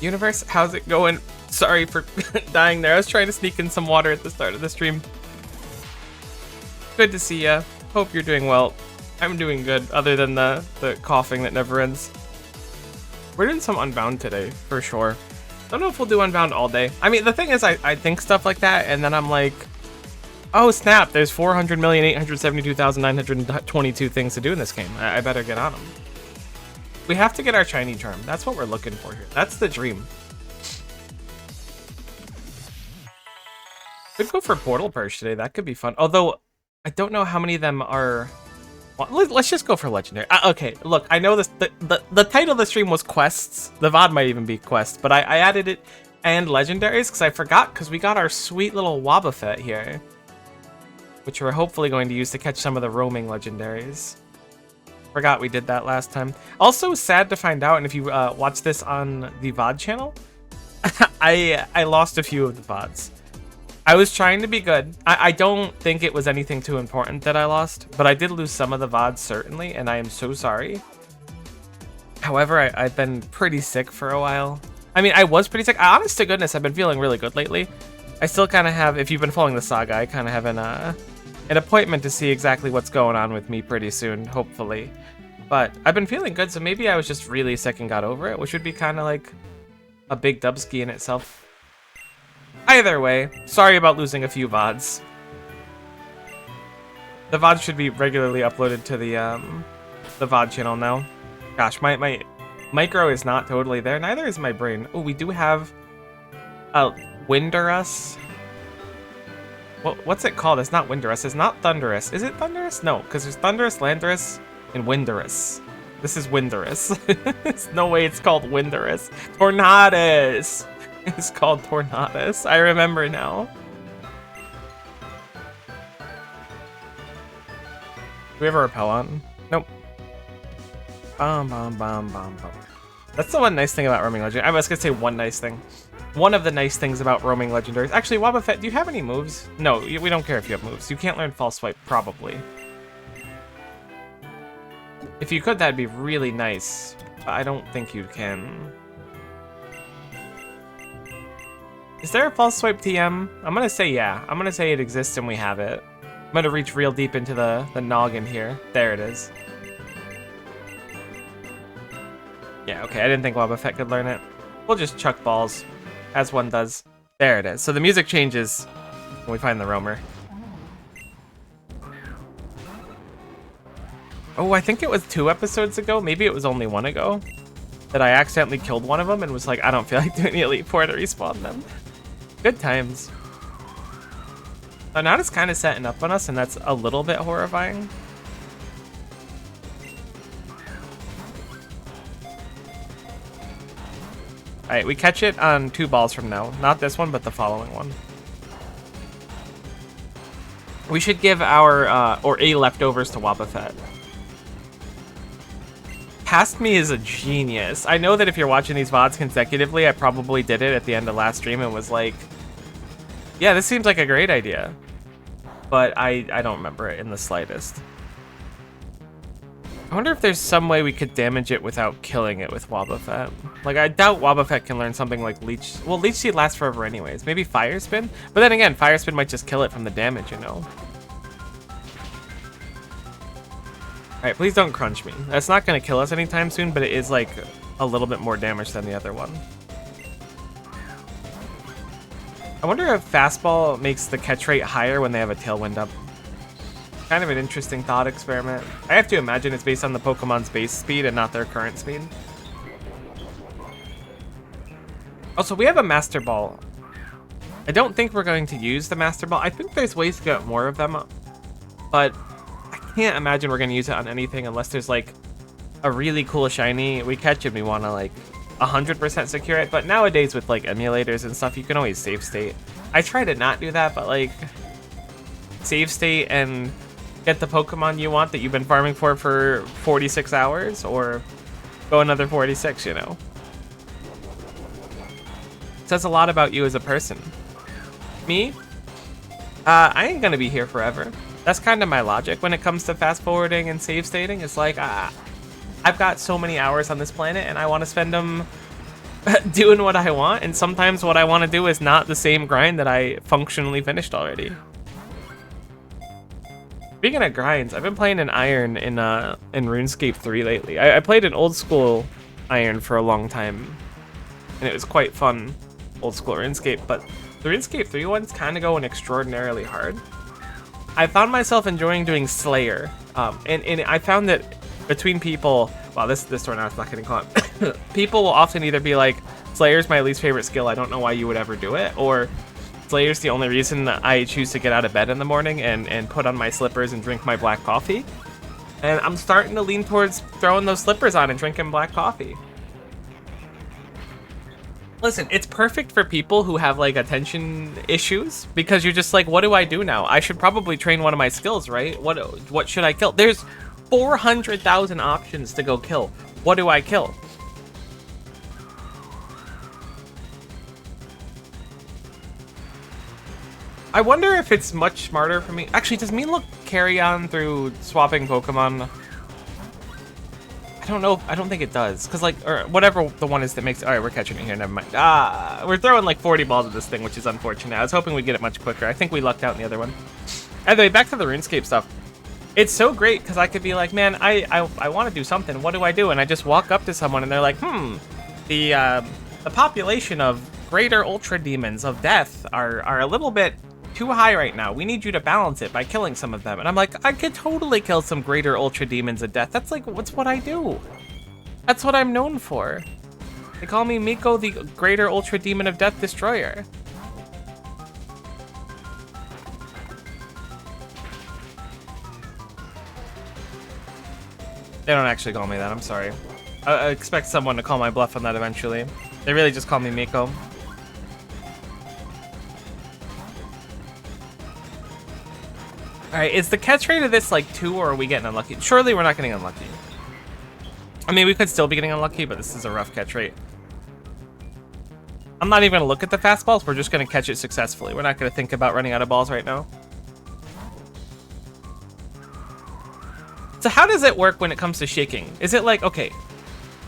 Universe, how's it going? Sorry for dying there. I was trying to sneak in some water at the start of the stream. Good to see ya. Hope you're doing well. I'm doing good, other than the coughing that never ends. We're doing some Unbound today, for sure. Don't know if we'll do Unbound all day. I mean, the thing is, I think stuff like that, and then I'm like, oh snap, there's 400,872,922 things to do in this game. I better get on them. We have to get our shiny charm. That's what we're looking for here. That's the dream. Could go for Portal Purge today. That could be fun. Although, I don't know how many of them are... Well, let's just go for Legendary. Okay, look, I know this. The title of the stream was Quests. The VOD might even be Quests, but I added it and Legendaries because I forgot, because we got our sweet little Wobbuffet here, which we're hopefully going to use to catch some of the roaming Legendaries. Forgot we did that last time. Also, sad to find out, and if you watch this on the VOD channel, I lost a few of the VODs. I was trying to be good. I don't think it was anything too important that I lost, but I did lose some of the VODs, certainly, and I am so sorry. However, I've been pretty sick for a while. I mean, I was pretty sick. Honest to goodness, I've been feeling really good lately. I still kind of have, if you've been following the saga, I kind of have an appointment to see exactly what's going on with me pretty soon, hopefully. But I've been feeling good, so maybe I was just really sick and got over it, which would be kind of like a big dubski in itself. Either way, sorry about losing a few VODs. The VOD should be regularly uploaded to the VOD channel now. Gosh, my micro is not totally there. Neither is my brain. Oh, we do have a Windurus. What's it called? It's not Windurus. It's not Thundurus. Is it Thundurus? No, because there's Thundurus, Landorus, and Windurus. This is Windurus. There's no way it's called Windurus. Tornadus! It's called Tornadus. I remember now. Do we have a repel on? Nope. Bum, bum, bum, bum, bum. That's the one nice thing about roaming legendary. I was gonna say one nice thing. One of the nice things about roaming legendaries. Actually, Wobbuffet, do you have any moves? No, we don't care if you have moves. You can't learn False Swipe, probably. If you could, that'd be really nice. But I don't think you can. Is there a False Swipe TM? I'm gonna say yeah. I'm gonna say it exists and we have it. I'm gonna reach real deep into the noggin here. There it is. Yeah, okay, I didn't think Wobbuffet could learn it. We'll just chuck balls, as one does. There it is. So the music changes when we find the roamer. Oh, I think it was 2 episodes ago, maybe it was only 1 ago, that I accidentally killed one of them and was like, I don't feel like doing the Elite Four to respawn them. Good times. So now it's kind of setting up on us, and that's a little bit horrifying. Alright, we catch it on 2 balls from now. Not this one, but the following one. We should give our, or A leftovers to Wobbuffet. Past Me is a genius. I know that if you're watching these VODs consecutively, I probably did it at the end of last stream and was like, yeah, this seems like a great idea. But I don't remember it in the slightest. I wonder if there's some way we could damage it without killing it with Wobbuffet. Like, I doubt Wobbuffet can learn something like Leech. Well, Leech Seed lasts forever anyways. Maybe Fire Spin? But then again, Fire Spin might just kill it from the damage, you know? Alright, please don't crunch me. That's not going to kill us anytime soon, but it is, like, a little bit more damage than the other one. I wonder if Fastball makes the catch rate higher when they have a Tailwind up. Kind of an interesting thought experiment. I have to imagine it's based on the Pokemon's base speed and not their current speed. Also, we have a Master Ball. I don't think we're going to use the Master Ball. I think there's ways to get more of them, but I can't imagine we're going to use it on anything unless there's like a really cool shiny we catch and we want to like 100% secure it. But nowadays with like emulators and stuff, you can always save state. I try to not do that, but like save state and get the Pokemon you want that you've been farming for 46 hours, or go another 46, you know. It says a lot about you as a person. Me? I ain't gonna be here forever. That's kind of my logic when it comes to fast forwarding and save stating. It's like, I've got so many hours on this planet and I want to spend them doing what I want. And sometimes what I want to do is not the same grind that I functionally finished already. Speaking of grinds, I've been playing an Iron in RuneScape 3 lately. I played an old school Iron for a long time, and it was quite fun, old school RuneScape, but the RuneScape 3 one's kind of going extraordinarily hard. I found myself enjoying doing Slayer, and I found that between people, wow, this door now is not getting caught. People will often either be like, Slayer's my least favorite skill, I don't know why you would ever do it, or Slayer's the only reason I choose to get out of bed in the morning and put on my slippers and drink my black coffee. And I'm starting to lean towards throwing those slippers on and drinking black coffee. Listen, it's perfect for people who have like attention issues because you're just like, what do I do now? I should probably train one of my skills, right? What should I kill? There's 400,000 options to go kill. What do I kill? I wonder if it's much smarter for me. Actually, does me look carry on through swapping Pokemon? I don't know. I don't think it does. Because, like, or whatever the one is that makes... Alright, we're catching it here. Never mind. We're throwing, like, 40 balls at this thing, which is unfortunate. I was hoping we'd get it much quicker. I think we lucked out in the other one. Anyway, back to the RuneScape stuff. It's so great because I could be like, man, I want to do something. What do I do? And I just walk up to someone and they're like, the population of greater ultra demons of death are a little bit too high right now. We need you to balance it by killing some of them. And I'm like, I could totally kill some greater ultra demons of death. That's like, what's what I do. That's what I'm known for. They call me Miko, the greater ultra demon of death destroyer. They don't actually call me that, I'm sorry. I expect someone to call my bluff on that eventually. They really just call me Miko. Alright, is the catch rate of this like 2 or are we getting unlucky? Surely we're not getting unlucky. I mean, we could still be getting unlucky, but this is a rough catch rate. I'm not even gonna look at the fastballs, we're just gonna catch it successfully. We're not gonna think about running out of balls right now. So how does it work when it comes to shaking? Is it like, okay,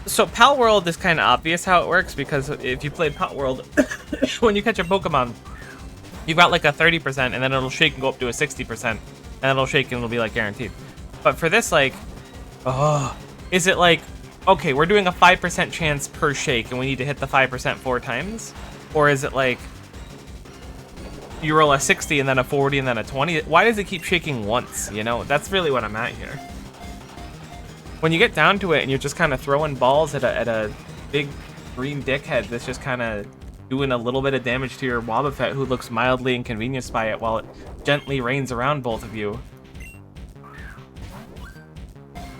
so Pal World is kind of obvious how it works because if you play Pal World, when you catch a Pokemon, you've got like a 30% and then it'll shake and go up to a 60% and then it'll shake and it'll be like guaranteed. But for this, like, is it like, okay, we're doing a 5% chance per shake and we need to hit the 5% 4 times? Or is it like, you roll a 60 and then a 40 and then a 20? Why does it keep shaking once, you know? That's really what I'm at here. When you get down to it and you're just kind of throwing balls at a big green dickhead that's just kind of doing a little bit of damage to your Wobbuffet who looks mildly inconvenienced by it while it gently rains around both of you.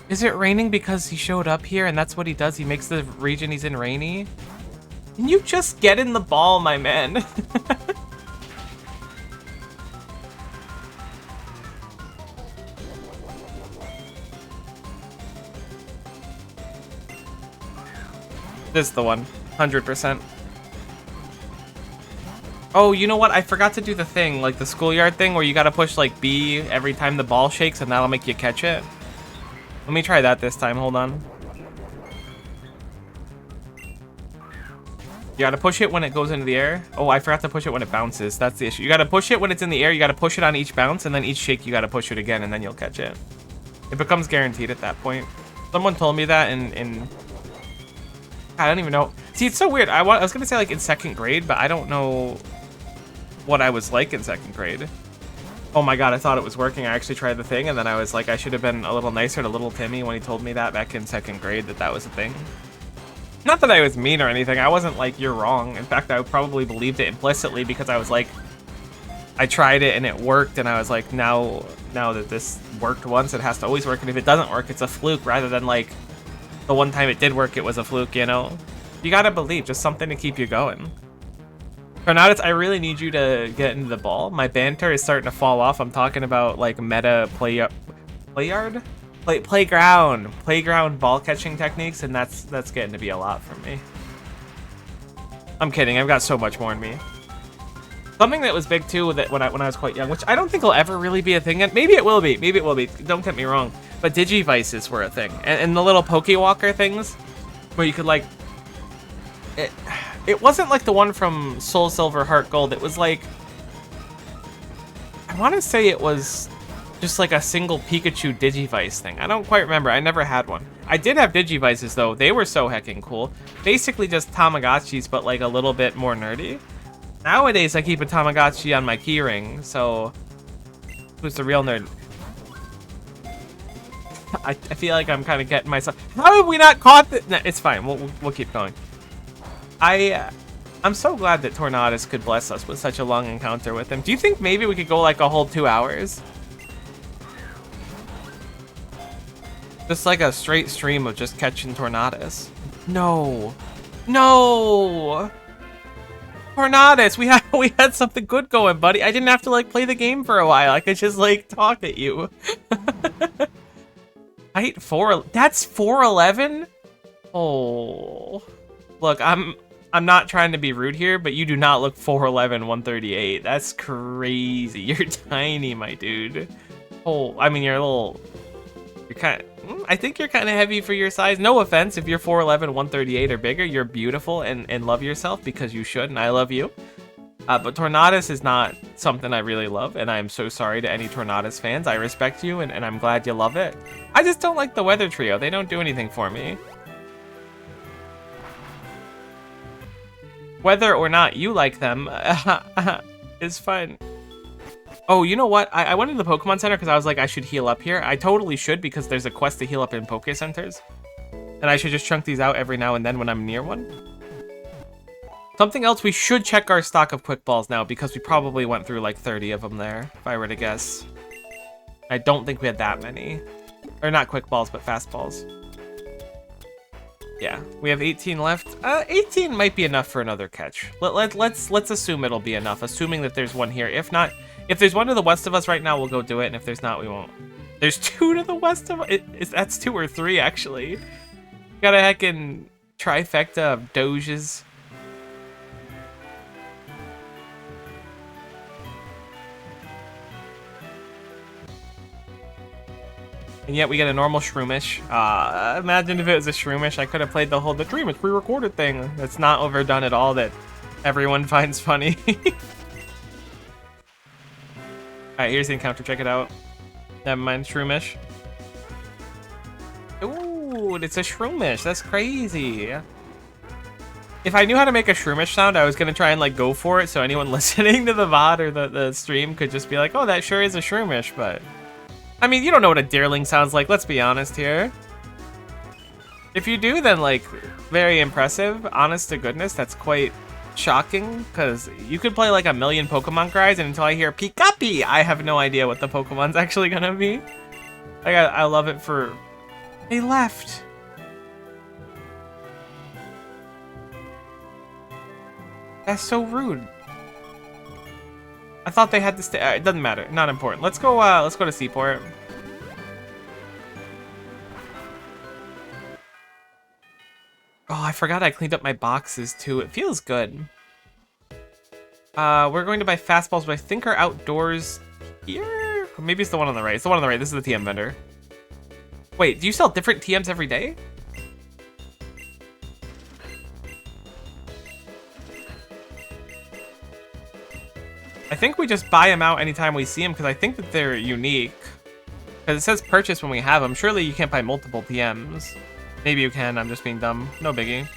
Is it raining because he showed up here and that's what he does? He makes the region he's in rainy? Can you just get in the ball, my man? This is the one, 100%. Oh, you know what? I forgot to do the thing, like the schoolyard thing where you gotta push like B every time the ball shakes and that'll make you catch it. Let me try that this time, hold on. You gotta push it when it goes into the air. Oh, I forgot to push it when it bounces. That's the issue. You gotta push it when it's in the air, you gotta push it on each bounce, and then each shake you gotta push it again, and then you'll catch it. It becomes guaranteed at that point. Someone told me that in I don't even know. See, it's so weird. I was gonna say like in 2nd grade, but I don't know what I was like in 2nd grade. Oh my god, I thought it was working. I actually tried the thing, and then I was like, I should have been a little nicer to little Timmy when he told me that back in 2nd grade that was a thing. Not that I was mean or anything. I wasn't like, you're wrong. In fact, I probably believed it implicitly because I was like, I tried it and it worked, and I was like, now that this worked once, it has to always work, and if it doesn't work, it's a fluke, rather than like, the one time it did work, it was a fluke, you know? You gotta believe, just something to keep you going. Chronautis, I really need you to get into the ball. My banter is starting to fall off. I'm talking about like meta playground ball catching techniques, and that's getting to be a lot for me. I'm kidding, I've got so much more in me. Something that was big too that when I was quite young, which I don't think will ever really be a thing yet. Maybe it will be. Maybe it will be. Don't get me wrong. But Digivices were a thing, and the little Pokewalker things, where you could like. It wasn't like the one from Soul Silver Heart Gold. It was like. I want to say it was just like a single Pikachu Digivice thing. I don't quite remember. I never had one. I did have Digivices though. They were so heckin' cool. Basically just Tamagotchis, but like a little bit more nerdy. Nowadays, I keep a Tamagotchi on my keyring, so who's the real nerd? I feel like I'm kind of getting myself. How have we not caught this? Nah, it's fine. We'll keep going. I'm so glad that Tornadus could bless us with such a long encounter with him. Do you think maybe we could go like a whole 2 hours? Just like a straight stream of just catching Tornadus. No. No! Tornadus, we had something good going, buddy. I didn't have to like play the game for a while. I could just like talk at you. Height 4. That's 4'11"? Oh. Look, I'm not trying to be rude here, but you do not look 4'11", 138. That's crazy. You're tiny, my dude. Oh, I mean, you're kind of. I think you're kind of heavy for your size. No offense if you're 4'11", 138 or bigger. You're beautiful and love yourself because you should, and I love you. But Tornadus is not something I really love, and I'm so sorry to any Tornadus fans. I respect you, and I'm glad you love it. I just don't like the Weather Trio. They don't do anything for me. Whether or not you like them is fine. Oh, you know what? I went to the Pokemon Center because I was like, I should heal up here. I totally should because there's a quest to heal up in Poke Centers. And I should just chunk these out every now and then when I'm near one. Something else, we should check our stock of Quick Balls now because we probably went through like 30 of them there, if I were to guess. I don't think we had that many. Or not Quick Balls, but Fast Balls. Yeah, we have 18 left. 18 might be enough for another catch. Let's assume it'll be enough, assuming that there's one here. If not, if there's one to the west of us right now, we'll go do it, and if there's not, we won't. There's 2 to the west of us? That's 2 or 3, actually. Got a heckin' trifecta of Doges. And yet we get a normal Shroomish. Imagine if it was a Shroomish, I could have played the Dream, it's pre-recorded thing. That's not overdone at all, that everyone finds funny. Alright, here's the encounter, check it out. Never mind, Shroomish. Ooh, it's a Shroomish, that's crazy. If I knew how to make a Shroomish sound, I was gonna try and like go for it, so anyone listening to the VOD or the stream could just be like, oh, that sure is a Shroomish, but... I mean, you don't know what a Deerling sounds like, let's be honest here. If you do, then like, very impressive. Honest to goodness, that's quite shocking, because you could play like a million Pokemon cries, and until I hear Pikapi, I have no idea what the Pokemon's actually gonna be. Like, I love it for... They left! That's so rude. I thought they had to stay. It doesn't matter. Not important. Let's go to Seaport. Oh, I forgot I cleaned up my boxes too. It feels good. We're going to buy fastballs, but I think our outdoors here. Or maybe it's the one on the right. It's the one on the right. This is the TM vendor. Wait, do you sell different TMs every day? I think we just buy them out anytime we see them because I think that they're unique. Because it says purchase when we have them. Surely you can't buy multiple TMs. Maybe you can, I'm just being dumb. No biggie.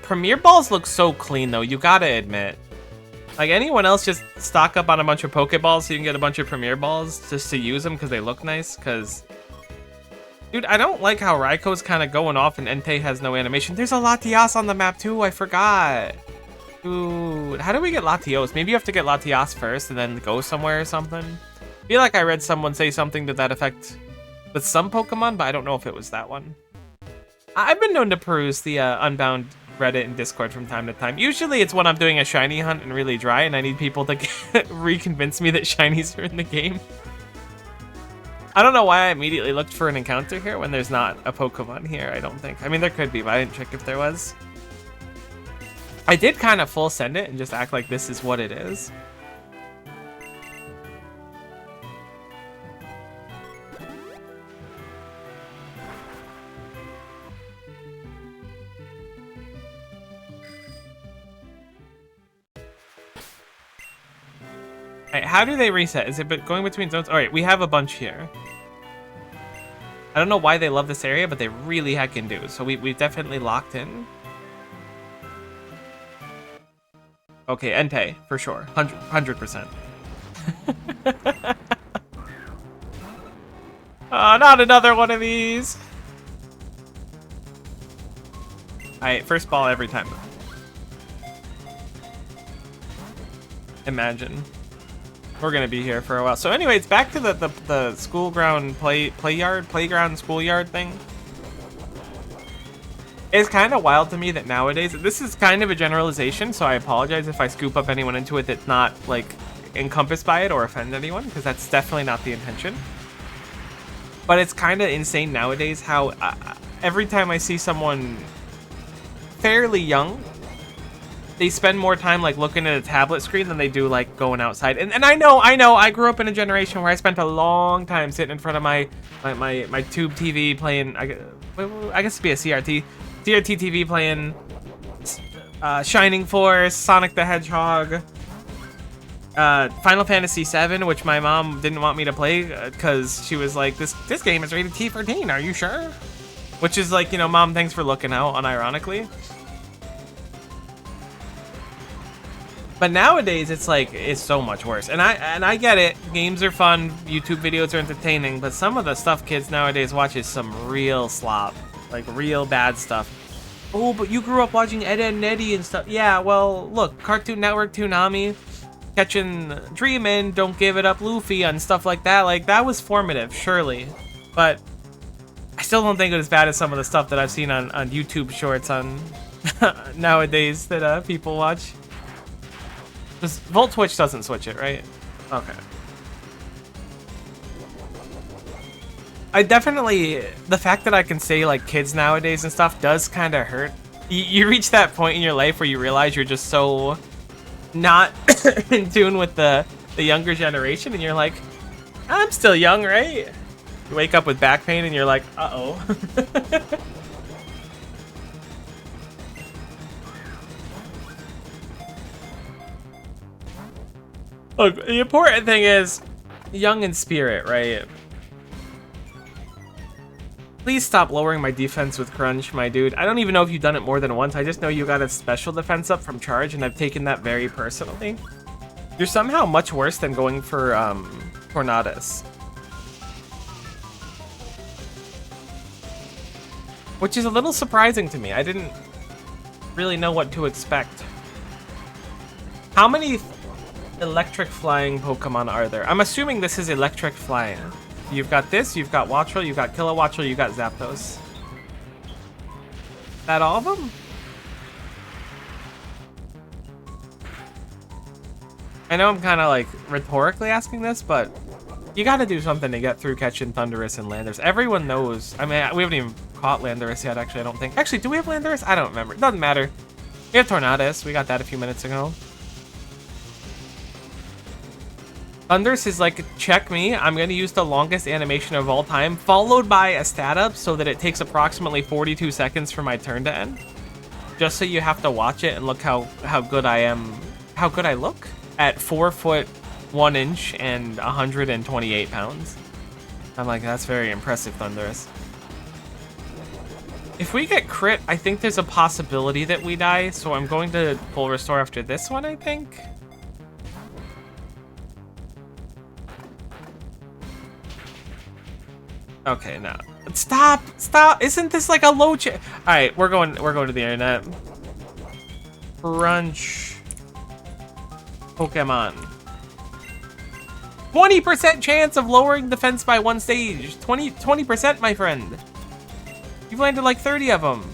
Premier Balls look so clean though, you gotta admit. Like anyone else just stock up on a bunch of Pokeballs so you can get a bunch of Premier Balls just to use them because they look nice, because... Dude, I don't like how Raikou's kind of going off and Entei has no animation. There's a Latias on the map too, I forgot. Dude, how do we get Latios? Maybe you have to get Latias first and then go somewhere or something. I feel like I read someone say something to that effect with some Pokemon, but I don't know if it was that one. I've been known to peruse the Unbound Reddit and Discord from time to time. Usually it's when I'm doing a shiny hunt and really dry and I need people to reconvince me that shinies are in the game. I don't know why I immediately looked for an encounter here when there's not a Pokemon here, I don't think. I mean, there could be, but I didn't check if there was. I did kind of full send it and just act like this is what it is. Alright, how do they reset? Is it going between zones? Alright, we have a bunch here. I don't know why they love this area, but they really heckin' do. So we've definitely locked in. Okay, Entei, for sure. 100%. Oh, not another one of these. Alright, first ball every time. Imagine. We're gonna be here for a while. So anyways, back to the school ground playground schoolyard thing. It's kind of wild to me that nowadays, this is kind of a generalization, so I apologize if I scoop up anyone into it that's not like encompassed by it or offend anyone, because that's definitely not the intention. But it's kind of insane nowadays how every time I see someone fairly young, they spend more time like looking at a tablet screen than they do like going outside. And I know, I grew up in a generation where I spent a long time sitting in front of my tube TV playing, I guess it'd be a CRT TV playing Shining Force, Sonic the Hedgehog, Final Fantasy VII, which my mom didn't want me to play because she was like, this game is rated T for teen, are you sure? Which is like, you know, Mom, thanks for looking out, unironically. But nowadays, it's like, it's so much worse. And I get it. Games are fun. YouTube videos are entertaining. But some of the stuff kids nowadays watch is some real slop. Like, real bad stuff. Oh, but you grew up watching Ed, Edd n Eddy and stuff. Yeah, well, look. Cartoon Network, Toonami, Catching Dreamin', Don't Give It Up Luffy, and stuff like that. Like, that was formative, surely. But I still don't think it was as bad as some of the stuff that I've seen on YouTube shorts on nowadays that people watch. Volt Switch doesn't switch it, right? Okay. I definitely, the fact that I can say like kids nowadays and stuff does kind of hurt. You reach that point in your life where you realize you're just so not in tune with the younger generation, and you're like, I'm still young, right? You wake up with back pain and you're like, uh-oh. Look, the important thing is young in spirit, right? Please stop lowering my defense with Crunch, my dude. I don't even know if you've done it more than once. I just know you got a special defense up from Charge, and I've taken that very personally. You're somehow much worse than going for Tornadus. Which is a little surprising to me. I didn't really know what to expect. How many electric flying Pokemon are there? I'm assuming this is electric flying. You've got this, you've got Wattrel, you've got Kilowattrel, you've got Zapdos. That all of them? I know I'm kind of like rhetorically asking this, but you got to do something to get through catching Thundurus and Landorus. Everyone knows. I mean, we haven't even caught Landorus yet, actually, I don't think. Actually, do we have Landorus? I don't remember. It doesn't matter. We have Tornadus. We got that a few minutes ago. Thundurus is like, check me, I'm going to use the longest animation of all time, followed by a stat up so that it takes approximately 42 seconds for my turn to end. Just so you have to watch it and look how good I am, how good I look at 4 foot 1 inch and 128 pounds. I'm like, that's very impressive, Thundurus. If we get crit, I think there's a possibility that we die, so I'm going to full restore after this one, I think. Okay, no. Stop! Stop! Isn't this like a low chance? Alright, we're going to the internet. Crunch Pokemon. 20% chance of lowering defense by 1 stage. 20%, my friend. You've landed like 30 of them.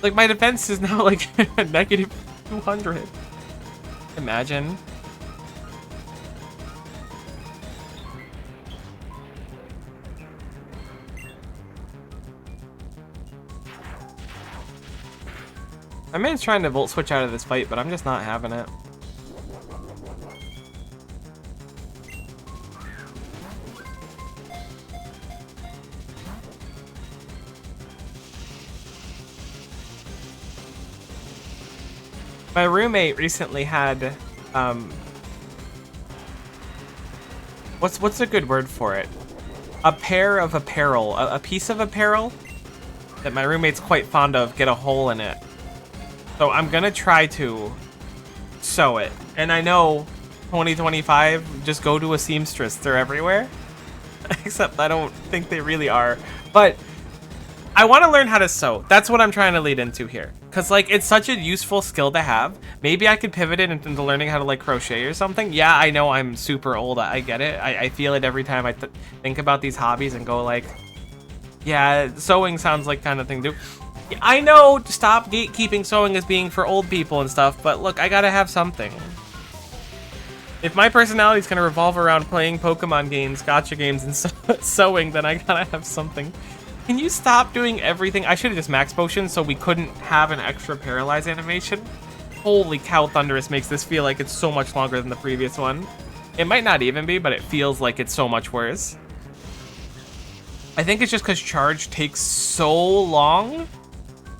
Like, my defense is now like negative 200. Imagine. My man's trying to volt switch out of this fight, but I'm just not having it. My roommate recently had, what's a good word for it? A pair of apparel, a piece of apparel that my roommate's quite fond of, get a hole in it. So I'm gonna try to sew it. And I know 2025, just go to a seamstress, they're everywhere. Except I don't think they really are. But I want to learn how to sew. That's what I'm trying to lead into here. Because, like, it's such a useful skill to have. Maybe I could pivot it into learning how to, like, crochet or something. Yeah, I know I'm super old. I get it. I feel it every time I think about these hobbies and go, like, yeah, sewing sounds like kind of thing to do. I know, stop gatekeeping sewing as being for old people and stuff, but look, I gotta have something. If my personality is going to revolve around playing Pokemon games, gacha games, and sewing, then I gotta have something. Can you stop doing everything? I should have just max potion so we couldn't have an extra paralyze animation. Holy cow, Thunderous makes this feel like it's so much longer than the previous one. It might not even be, but it feels like it's so much worse. I think it's just because charge takes so long,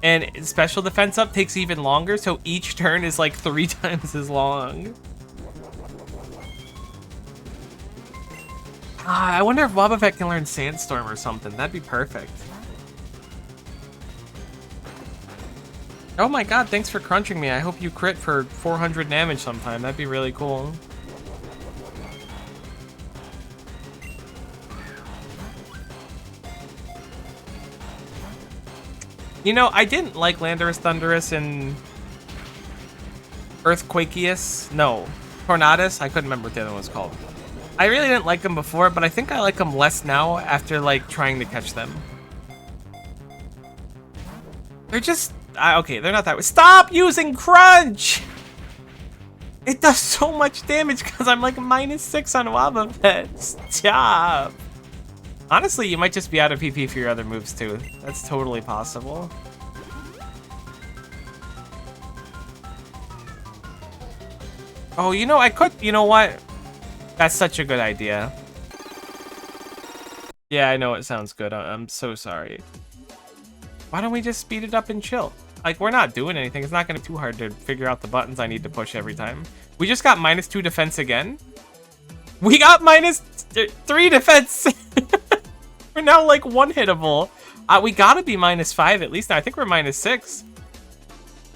and special defense up takes even longer, so each turn is like 3 times as long. I wonder if Wobbuffet can learn Sandstorm or something. That'd be perfect. Oh my god, thanks for crunching me. I hope you crit for 400 damage sometime. That'd be really cool. You know, I didn't like Landorus Thundurus and Earthquakeus. No, Tornadus. I couldn't remember what the other one was called. I really didn't like them before, but I think I like them less now after, like, trying to catch them. They're just... okay, they're not that way. Stop using Crunch! It does so much damage because I'm, like, -6 on Wobbuffet. Stop! Honestly, you might just be out of PP for your other moves, too. That's totally possible. Oh, you know, I could... You know what? That's such a good idea. Yeah, I know it sounds good. I'm so sorry. Why don't we just speed it up and chill? Like, we're not doing anything. It's not going to be too hard to figure out the buttons I need to push every time. We just got -2 defense again. We got -3 defense. We're now, like, one-hittable. We gotta be -5 at least now. I think we're -6.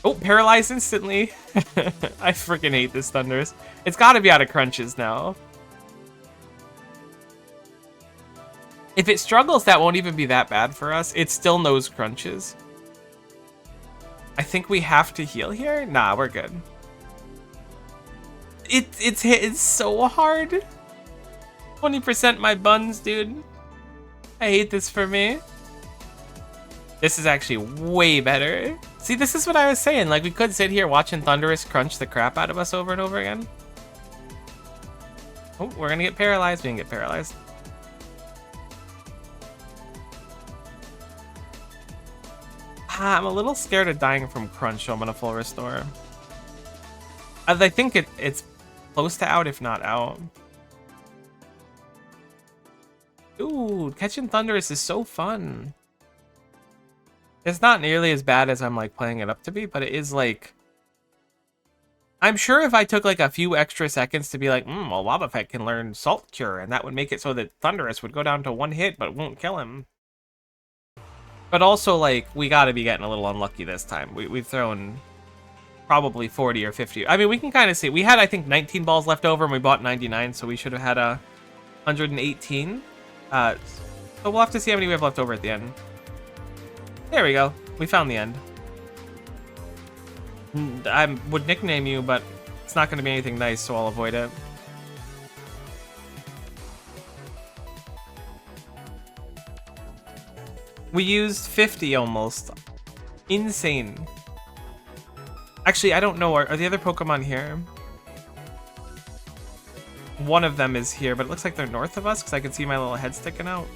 Oh, paralyzed instantly. I freaking hate this Thundurus. It's gotta be out of crunches now. If it struggles, that won't even be that bad for us. It still knows crunches. I think we have to heal here? Nah, we're good. It's hitting so hard. 20% my buns, dude. I hate this for me. This is actually way better. See, this is what I was saying. Like, we could sit here watching Thundurus crunch the crap out of us over and over again. Oh, we're gonna get paralyzed. We didn't get paralyzed. I'm a little scared of dying from crunch, so I'm gonna full restore. I think it's close to out, if not out. Ooh, catching Thundurus is so fun. It's not nearly as bad as I'm, like, playing it up to be, but it is, like... I'm sure if I took, like, a few extra seconds to be like, well, Wobbuffet can learn Salt Cure, and that would make it so that Thundurus would go down to 1 hit, but won't kill him. But also, like, we gotta be getting a little unlucky this time. We've thrown probably 40 or 50. I mean, we can kind of see. We had, I think, 19 balls left over, and we bought 99, so we should have had a 118. So we'll have to see how many we have left over at the end. There we go. We found the end. I would nickname you, but it's not going to be anything nice, so I'll avoid it. We used 50 almost. Insane. Actually, I don't know. Are the other Pokemon here? One of them is here, but it looks like they're north of us because I can see my little head sticking out.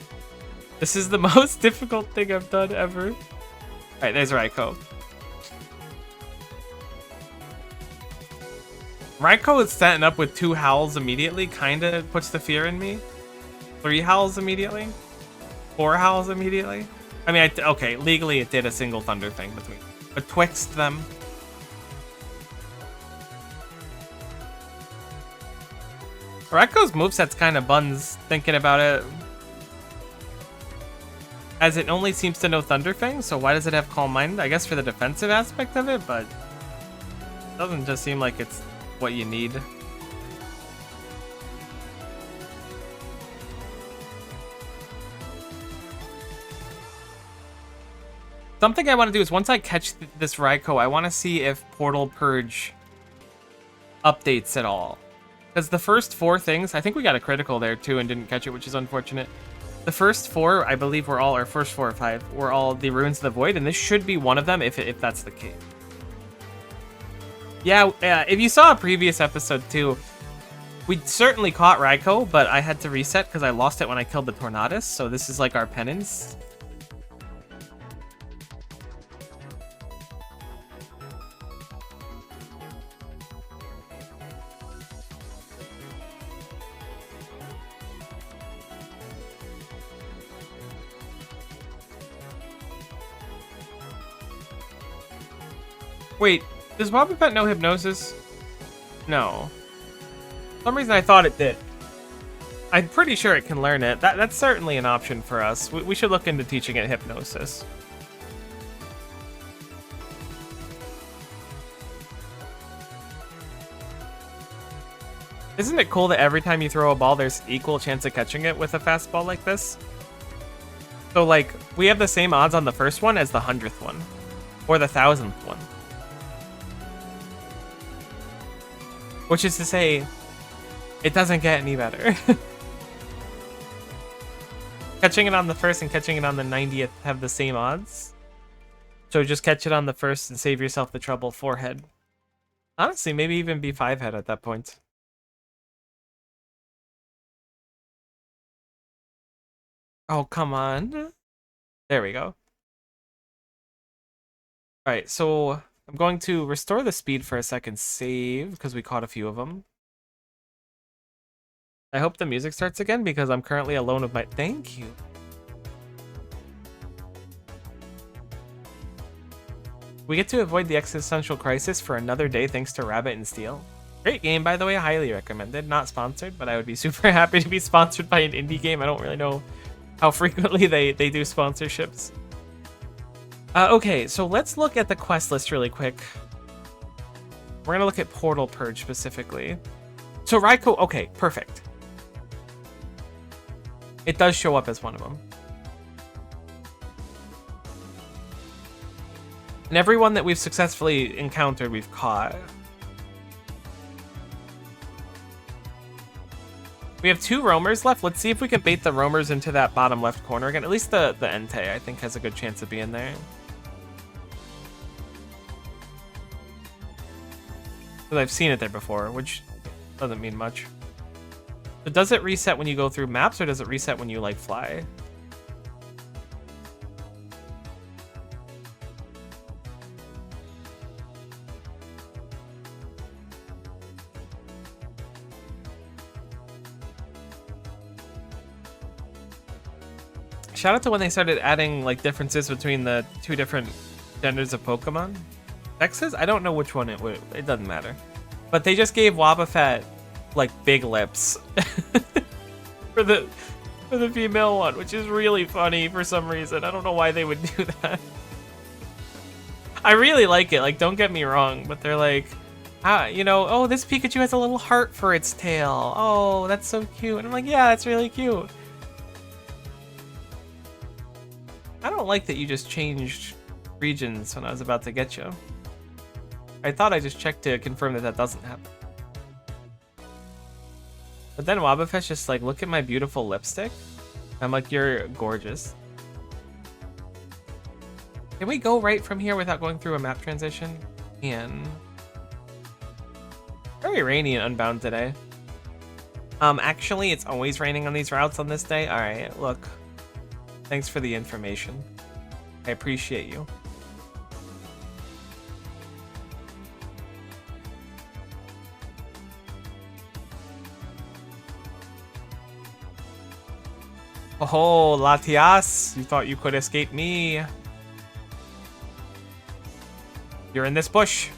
This is the most difficult thing I've done ever. Alright, there's Raikou. Raikou is setting up with 2 howls immediately, kinda puts the fear in me. 3 howls immediately. 4 howls immediately. I mean, okay, legally it did a single thunder thing betwixt them. Raikou's moveset's kind of buns, thinking about it. As it only seems to know Thunder Fang, so why does it have Calm Mind? I guess for the defensive aspect of it, but it doesn't just seem like it's what you need. Something I want to do is once I catch this Raikou, I want to see if Portal Purge updates at all. Because the first 4 things, I think we got a critical there too and didn't catch it, which is unfortunate. The first 4, I believe, were all, or first 4 or 5, were all the Ruins of the Void, and this should be one of them if that's the case. Yeah, if you saw a previous episode too, we certainly caught Raikou, but I had to reset because I lost it when I killed the Tornadus, so this is like our penance. Wait, does Wobbuffet know Hypnosis? No. For some reason I thought it did. I'm pretty sure it can learn it. That's certainly an option for us. We should look into teaching it Hypnosis. Isn't it cool that every time you throw a ball, there's equal chance of catching it with a fastball like this? So, like, we have the same odds on the first one as the 100th one. Or the 1000th one. Which is to say, it doesn't get any better. Catching it on the first and catching it on the 90th have the same odds. So just catch it on the first and save yourself the trouble 4-head. Honestly, maybe even be 5-head at that point. Oh, come on. There we go. Alright, so I'm going to restore the speed for a second save, because we caught a few of them. I hope the music starts again, because I'm currently alone with my... Thank you. We get to avoid the existential crisis for another day thanks to Rabbit and Steel. Great game, by the way, highly recommended. Not sponsored, but I would be super happy to be sponsored by an indie game. I don't really know how frequently they do sponsorships. Okay, so let's look at the quest list really quick. We're gonna look at Portal Purge specifically. So Raikou, okay, perfect. It does show up as one of them. And everyone that we've successfully encountered, we've caught. We have 2 roamers left. Let's see if we can bait the roamers into that bottom left corner again. At least the Entei, I think, has a good chance of being there. Because I've seen it there before, which doesn't mean much. But does it reset when you go through maps, or does it reset when you, like, fly? Shout out to when they started adding, like, differences between the 2 different genders of Pokemon. Sexes? I don't know which one it would. It doesn't matter. But they just gave Wobbuffet, like, big lips for the female one, which is really funny for some reason. I don't know why they would do that. I really like it. Like, don't get me wrong, but they're like, you know, oh, this Pikachu has a little heart for its tail. Oh, that's so cute. And I'm like, yeah, that's really cute. I don't like that you just changed regions when I was about to get you. I thought I just checked to confirm that that doesn't happen. But then Wobbuffet's just like, look at my beautiful lipstick. I'm like, you're gorgeous. Can we go right from here without going through a map transition? And very rainy and Unbound today. Actually, it's always raining on these routes on this day. All right, look. Thanks for the information. I appreciate you. Oh, Latias, you thought you could escape me. You're in this bush.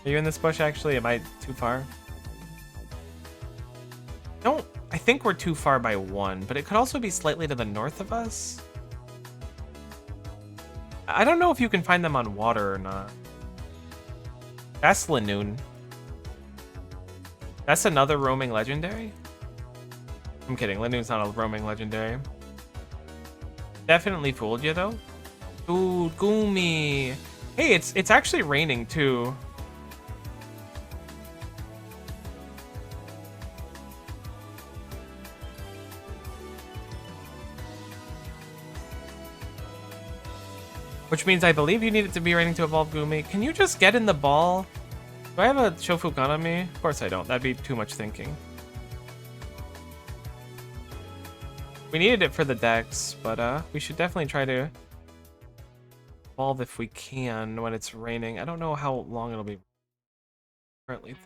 Are you in this bush, actually? Am I too far? I think we're too far by 1, but it could also be slightly to the north of us. I don't know if you can find them on water or not. That's Lanoon. That's another roaming legendary? I'm kidding, Lanoon's not a roaming legendary. Definitely fooled you, though. Ooh, Goomy. Hey, it's actually raining, too. Which means I believe you need it to be raining to evolve Goomy. Can you just get in the ball? Do I have a Shofu gun on me? Of course I don't. That'd be too much thinking. We needed it for the decks, but we should definitely try to evolve if we can when it's raining. I don't know how long it'll be currently.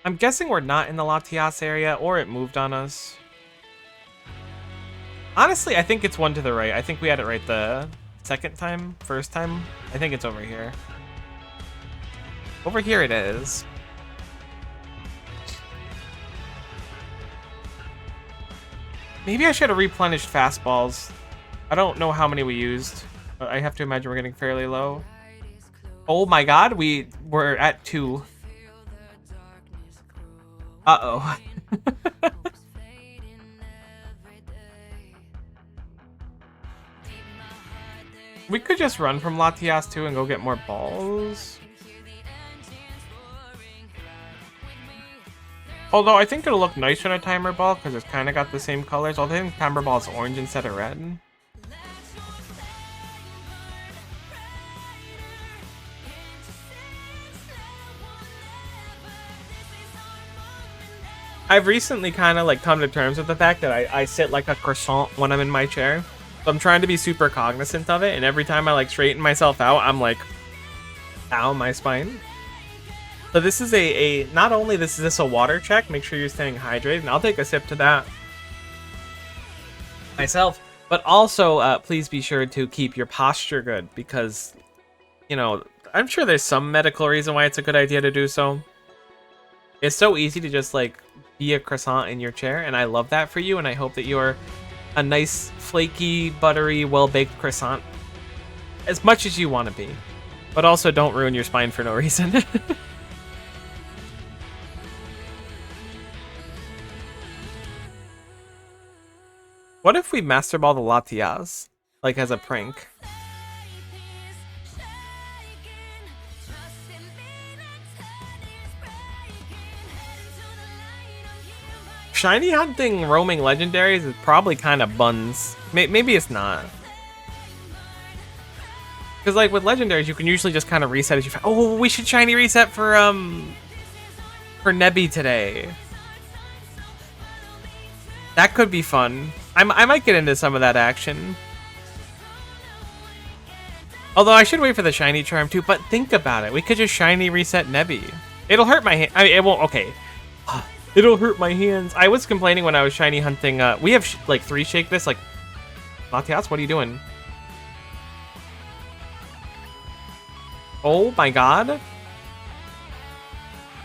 I'm guessing we're not in the Latias area, or it moved on us. Honestly, I think it's one to the right. I think we had it right the first time. I think it's over here. Over here it is. Maybe I should have replenished fastballs. I don't know how many we used, but I have to imagine we're getting fairly low. Oh my god, we're at 2. Uh-oh. We could just run from Latias too and go get more balls. Although I think it'll look nicer on a timer ball because it's kind of got the same colors. Although I think timer ball is orange instead of red. I've recently kind of like come to terms with the fact that I sit like a croissant when I'm in my chair. So I'm trying to be super cognizant of it, and every time I like straighten myself out, I'm like, ow, my spine. So this is not only is this a water check, make sure you're staying hydrated, and I'll take a sip to that myself, but also please be sure to keep your posture good, because, you know, I'm sure there's some medical reason why it's a good idea to do so. It's so easy to just like be a croissant in your chair, and I love that for you, and I hope that you're a nice, flaky, buttery, well-baked croissant as much as you want to be. But also don't ruin your spine for no reason. What if we Master Ball the Latias? Like as a prank? Shiny hunting roaming legendaries is probably kind of buns. Maybe it's not. Because like with legendaries, you can usually just kind of reset as you find. Oh, we should shiny reset for Nebby today. That could be fun. I might get into some of that action. Although I should wait for the shiny charm too. But think about it. We could just shiny reset Nebby. It'll hurt my hand. I mean, it won't. Okay. It'll hurt my hands. I was complaining when I was shiny hunting. We have like 3 shake this. Like, Latias, what are you doing? Oh my god.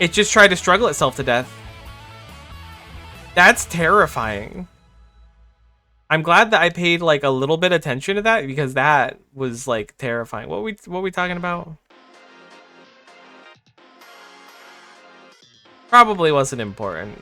It just tried to struggle itself to death. That's terrifying. I'm glad that I paid like a little bit of attention to that, because that was like terrifying. What were we talking about? Probably wasn't important.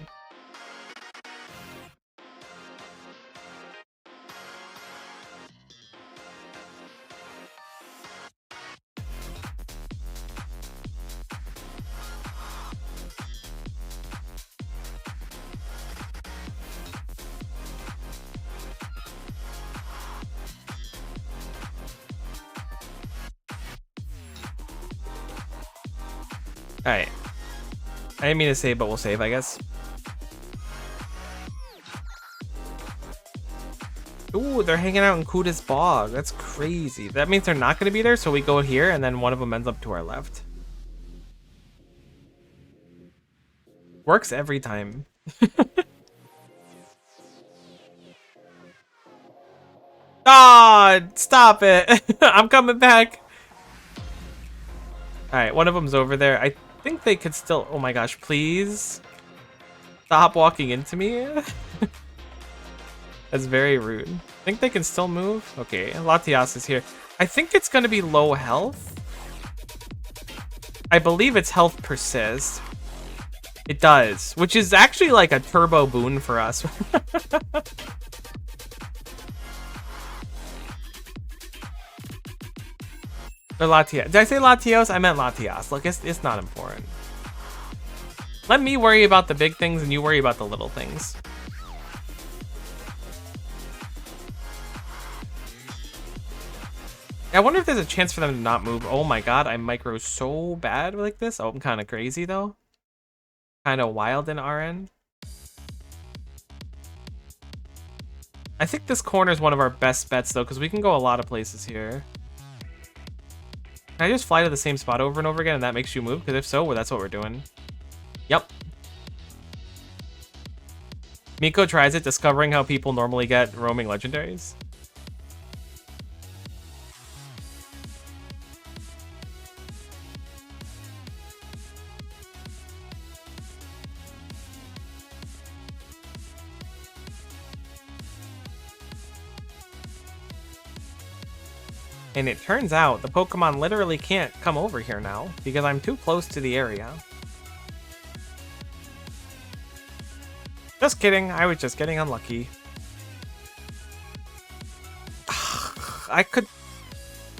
Alright. I didn't mean to save, but we'll save, I guess. Ooh, they're hanging out in Kuda's Bog. That's crazy. That means they're not going to be there, so we go here, and then one of them ends up to our left. Works every time. Ah, stop it. I'm coming back. All right, one of them's over there. I think they could still, oh my gosh, please. Stop walking into me. That's very rude. Think they can still move? Okay, Latias is here. I think it's gonna be low health. I believe its health persists. It does, which is actually like a turbo boon for us. Or Latias. Did I say Latios? I meant Latias. Look, it's not important. Let me worry about the big things and you worry about the little things. I wonder if there's a chance for them to not move. Oh my god, I micro so bad like this. Oh, I'm kind of crazy though. Kind of wild in RN. I think this corner is one of our best bets though, because we can go a lot of places here. Can I just fly to the same spot over and over again and that makes you move? Because if so, well, that's what we're doing. Yep. Miko tries it, discovering how people normally get roaming legendaries. And it turns out the Pokemon literally can't come over here now because I'm too close to the area. Just kidding, I was just getting unlucky. I could...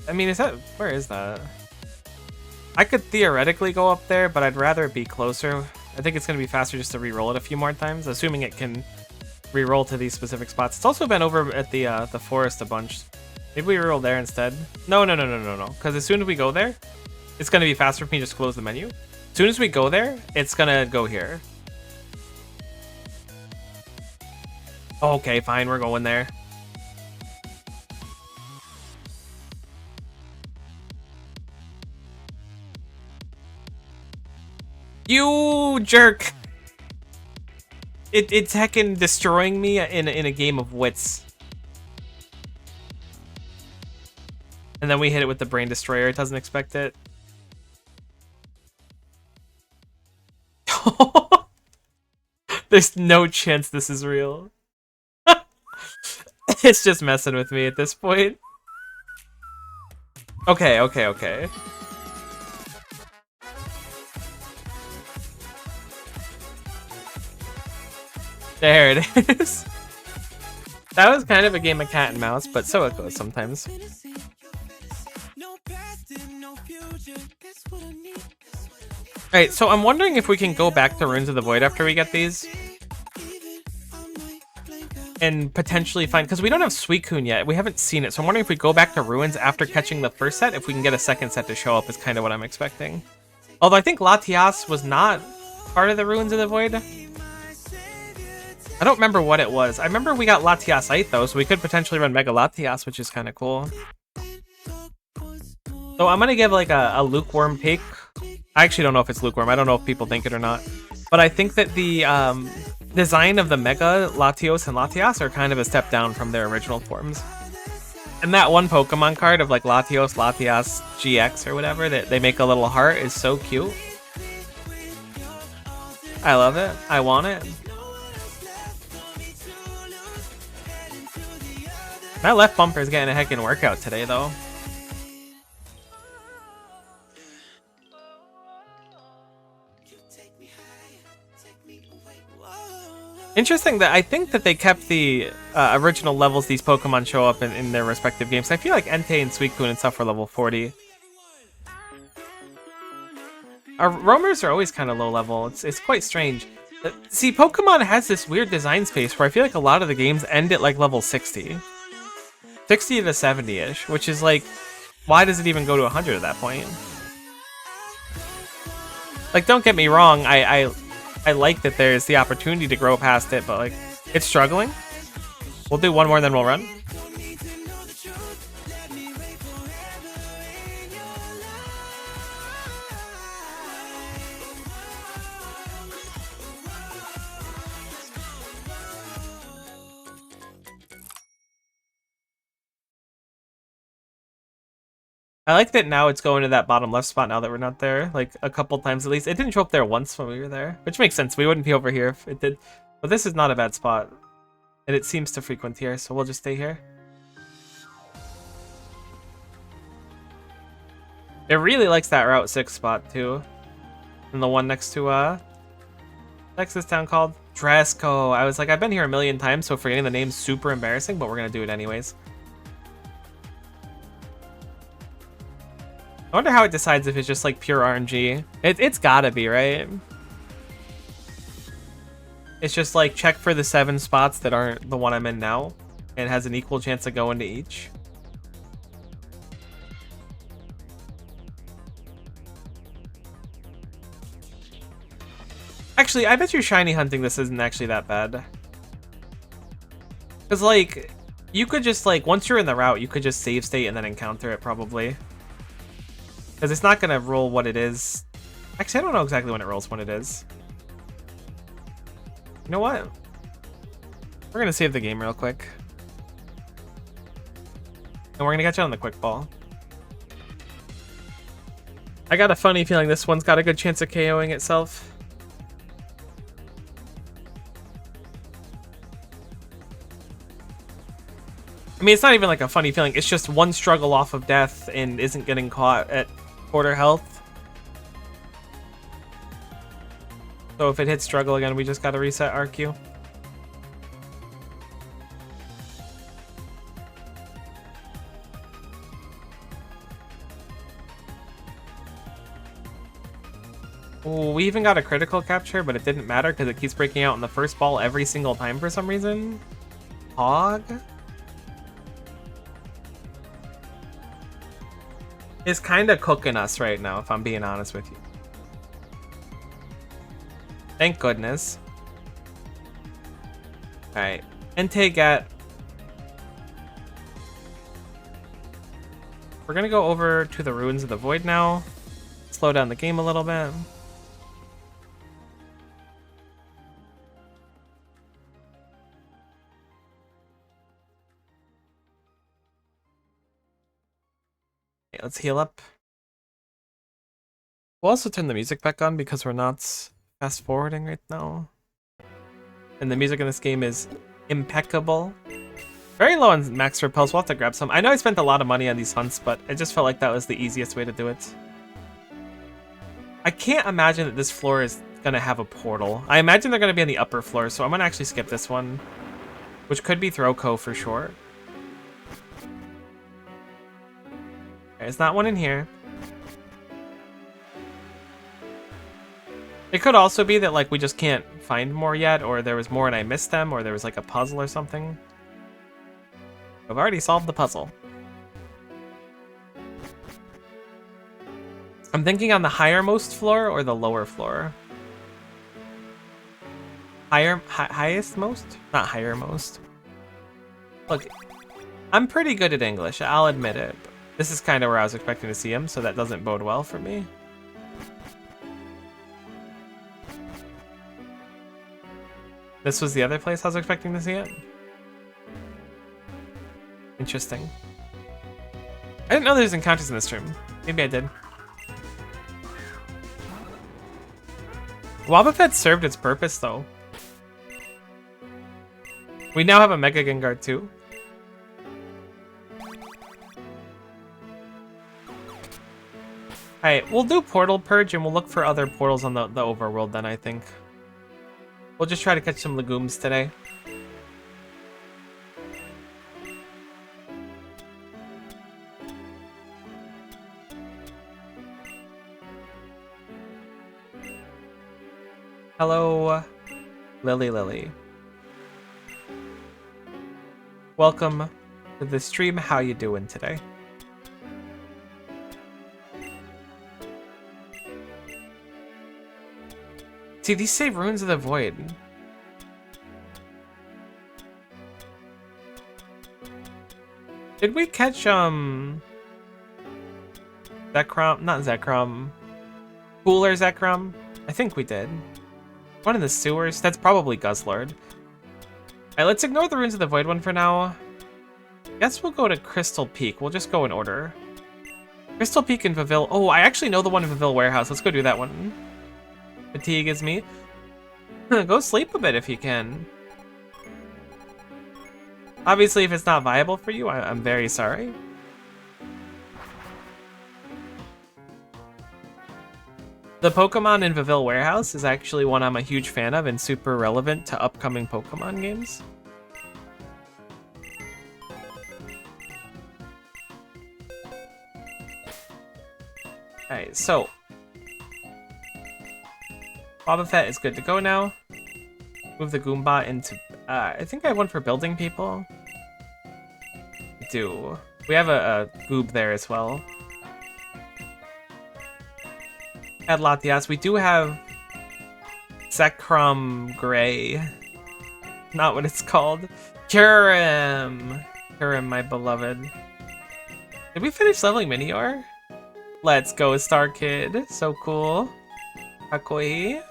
I mean, is that... Where is that? I could theoretically go up there, but I'd rather it be closer. I think it's going to be faster just to re-roll it a few more times, assuming it can re-roll to these specific spots. It's also been over at the forest a bunch. Maybe we re-roll there instead. No. Because as soon as we go there, it's going to be faster for me to just close the menu. As soon as we go there, it's going to go here. Okay, fine, we're going there. You jerk! It's heckin' destroying me in a game of wits. And then we hit it with the Brain Destroyer. It doesn't expect it. There's no chance this is real. It's just messing with me at this point. Okay. There it is. That was kind of a game of cat and mouse, but so it goes sometimes. Alright, so I'm wondering if we can go back to Runes of the Void after we get these. And potentially find... Because we don't have Suicune yet. We haven't seen it. So I'm wondering if we go back to Ruins after catching the first set, if we can get a second set to show up is kind of what I'm expecting. Although I think Latias was not part of the Ruins of the Void. I don't remember what it was. I remember we got Latiasite though, so we could potentially run Mega Latias, which is kind of cool. So I'm going to give like a lukewarm take. I actually don't know if it's lukewarm. I don't know if people think it or not. But I think that the design of the Mega Latios and Latias are kind of a step down from their original forms. And that one Pokemon card of like Latios, Latias, GX or whatever, that they make a little heart is so cute. I love it. I want it. My left bumper is getting a heckin' workout today though. Interesting that I think that they kept the original levels these Pokemon show up in their respective games. I feel like Entei and Suicune and stuff were level 40. Our roamers are always kind of low level. It's quite strange. See, Pokemon has this weird design space where I feel like a lot of the games end at like level 60. 60 to 70-ish, which is like, why does it even go to 100 at that point? Like, don't get me wrong, I like that there's the opportunity to grow past it, but like, it's struggling. We'll do one more, then we'll run. I like that now it's going to that bottom left spot now that we're not there, like a couple times at least. It didn't show up there once when we were there, which makes sense. We wouldn't be over here if it did. But this is not a bad spot. And it seems to frequent here, so we'll just stay here. It really likes that Route 6 spot too. And the one next to, what's this town called? Dresco. I was like, I've been here a million times, so forgetting the name's super embarrassing, but we're gonna do it anyways. I wonder how it decides if it's just like pure RNG. It's gotta be, right? It's just like check for the 7 spots that aren't the one I'm in now, and has an equal chance of going to each. Actually, I bet you shiny hunting this isn't actually that bad. Because, like, you could just, like, once you're in the route, you could just save state and then encounter it, probably. Because it's not going to roll what it is. Actually, I don't know exactly when it rolls when it is. You know what? We're going to save the game real quick. And we're going to catch you on the quick ball. I got a funny feeling this one's got a good chance of KOing itself. I mean, it's not even like a funny feeling. It's just one struggle off of death and isn't getting caught at quarter health. So if it hits struggle again, we just gotta reset RQ. Ooh, we even got a critical capture, but it didn't matter because it keeps breaking out in the first ball every single time for some reason. Hog? Is kind of cooking us right now, if I'm being honest with you. Thank goodness. Alright. Entei get. We're gonna go over to the Ruins of the Void now. Slow down the game a little bit. Okay, let's heal up. We'll also turn the music back on because we're not fast forwarding right now. And the music in this game is impeccable. Very low on max repels. We'll have to grab some. I know I spent a lot of money on these hunts, but it just felt like that was the easiest way to do it. I can't imagine that this floor is gonna have a portal. I imagine they're gonna be on the upper floor, so I'm gonna actually skip this one, which could be Throwco for sure. There's not one in here. It could also be that like we just can't find more yet, or there was more and I missed them, or there was like a puzzle or something. I've already solved the puzzle. I'm thinking on the highermost floor or the lower floor. Highest most? Not highermost. Look, I'm pretty good at English, I'll admit it. This is kind of where I was expecting to see him, so that doesn't bode well for me. This was the other place I was expecting to see it? Interesting. I didn't know there's encounters in this room. Maybe I did. Wobbuffet served its purpose, though. We now have a Mega Gengar, too. Alright, we'll do Portal Purge, and we'll look for other portals on the overworld, then, I think. We'll just try to catch some legumes today. Hello, Lily. Welcome to the stream. How you doing today? See, these say Ruins of the Void. Did we catch, Zekrom? Not Zekrom. Cooler Zekrom? I think we did. One in the sewers? That's probably Guzzlord. Alright, let's ignore the Ruins of the Void one for now. Guess we'll go to Crystal Peak. We'll just go in order. Crystal Peak and Viville. Oh, I actually know the one in Viville Warehouse. Let's go do that one. Fatigue is me. Go sleep a bit if you can. Obviously, if it's not viable for you, I'm very sorry. The Pokemon in Viville Warehouse is actually one I'm a huge fan of and super relevant to upcoming Pokemon games. Alright, so Wobbuffet is good to go now. Move the Goomba into... I think I have one for building people. I do. We have a Goob there as well. Add Latias. We do have Zekrom Gray. Not what it's called. Kyurem! Kyurem, my beloved. Did we finish leveling Minior? Let's go, Star Kid. So cool. Hakoi.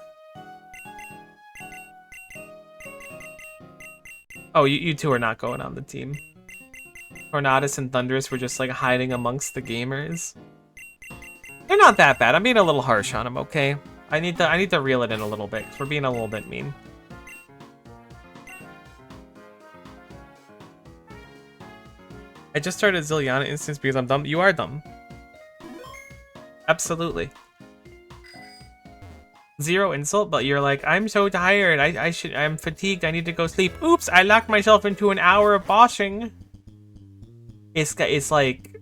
Oh, you two are not going on the team. Tornadus and Thundurus were just like hiding amongst the gamers. They're not that bad. I'm being a little harsh on them, okay? I need to reel it in a little bit, because we're being a little bit mean. I just started Zilliana instance because I'm dumb. You are dumb. Absolutely. Zero insult, but you're like, I'm so tired. I'm fatigued. I need to go sleep. Oops, I locked myself into an hour of bossing. It's like,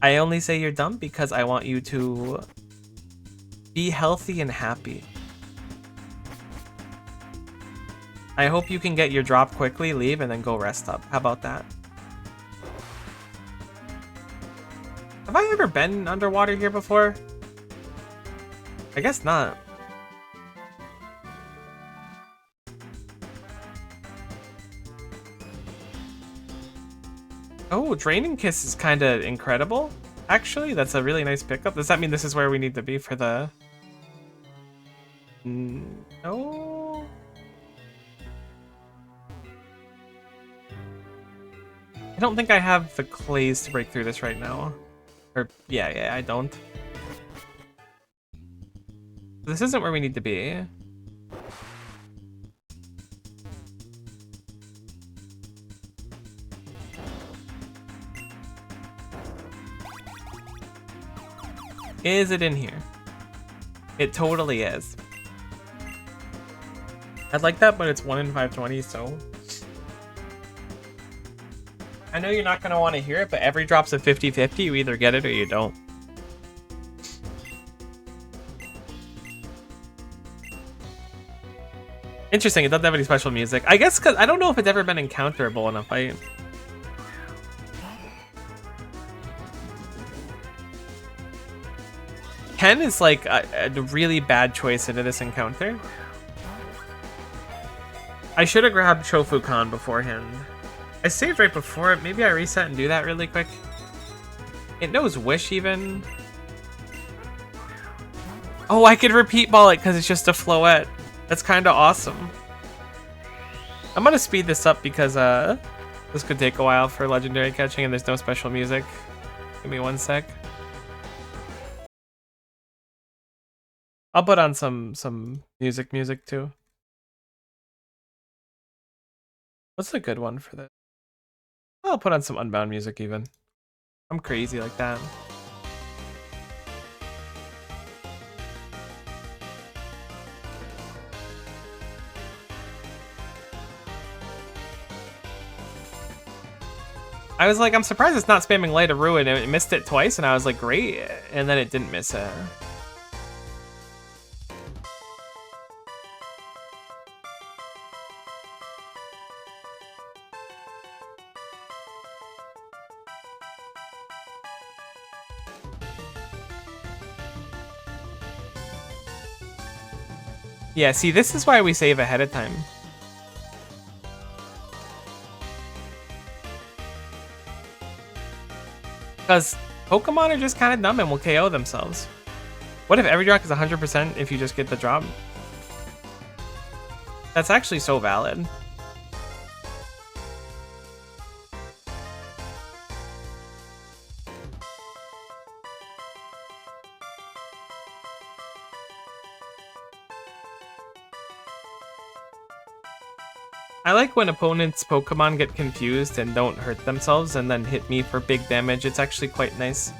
I only say you're dumb because I want you to be healthy and happy. I hope you can get your drop quickly, leave, and then go rest up. How about that? Have I ever been underwater here before? I guess not. Oh, Draining Kiss is kind of incredible. Actually, that's a really nice pickup. Does that mean this is where we need to be for the... No? I don't think I have the clays to break through this right now. Or, yeah, I don't. This isn't where we need to be. Is it in here? It totally is. I'd like that, but it's 1 in 520, so... I know you're not going to want to hear it, but every drop's a 50-50. You either get it or you don't. Interesting, it doesn't have any special music. I guess because I don't know if it's ever been encounterable in a fight. Ken is like a really bad choice into this encounter. I should have grabbed Shofukan beforehand. I saved right before it. Maybe I reset and do that really quick. It knows Wish even. Oh, I could repeat ball it because it's just a Floette. That's kind of awesome. I'm gonna speed this up because this could take a while for legendary catching and there's no special music. Give me 1 sec. I'll put on some music too. What's a good one for this? I'll put on some Unbound music even. I'm crazy like that. I was like, I'm surprised it's not spamming Light of Ruin. It missed it twice, and I was like, great. And then it didn't miss it. Yeah, see, this is why we save ahead of time. Because Pokemon are just kind of dumb and will KO themselves. What if every drop is 100% if you just get the drop? That's actually so valid. I like when opponents' Pokemon get confused and don't hurt themselves and then hit me for big damage. It's actually quite nice.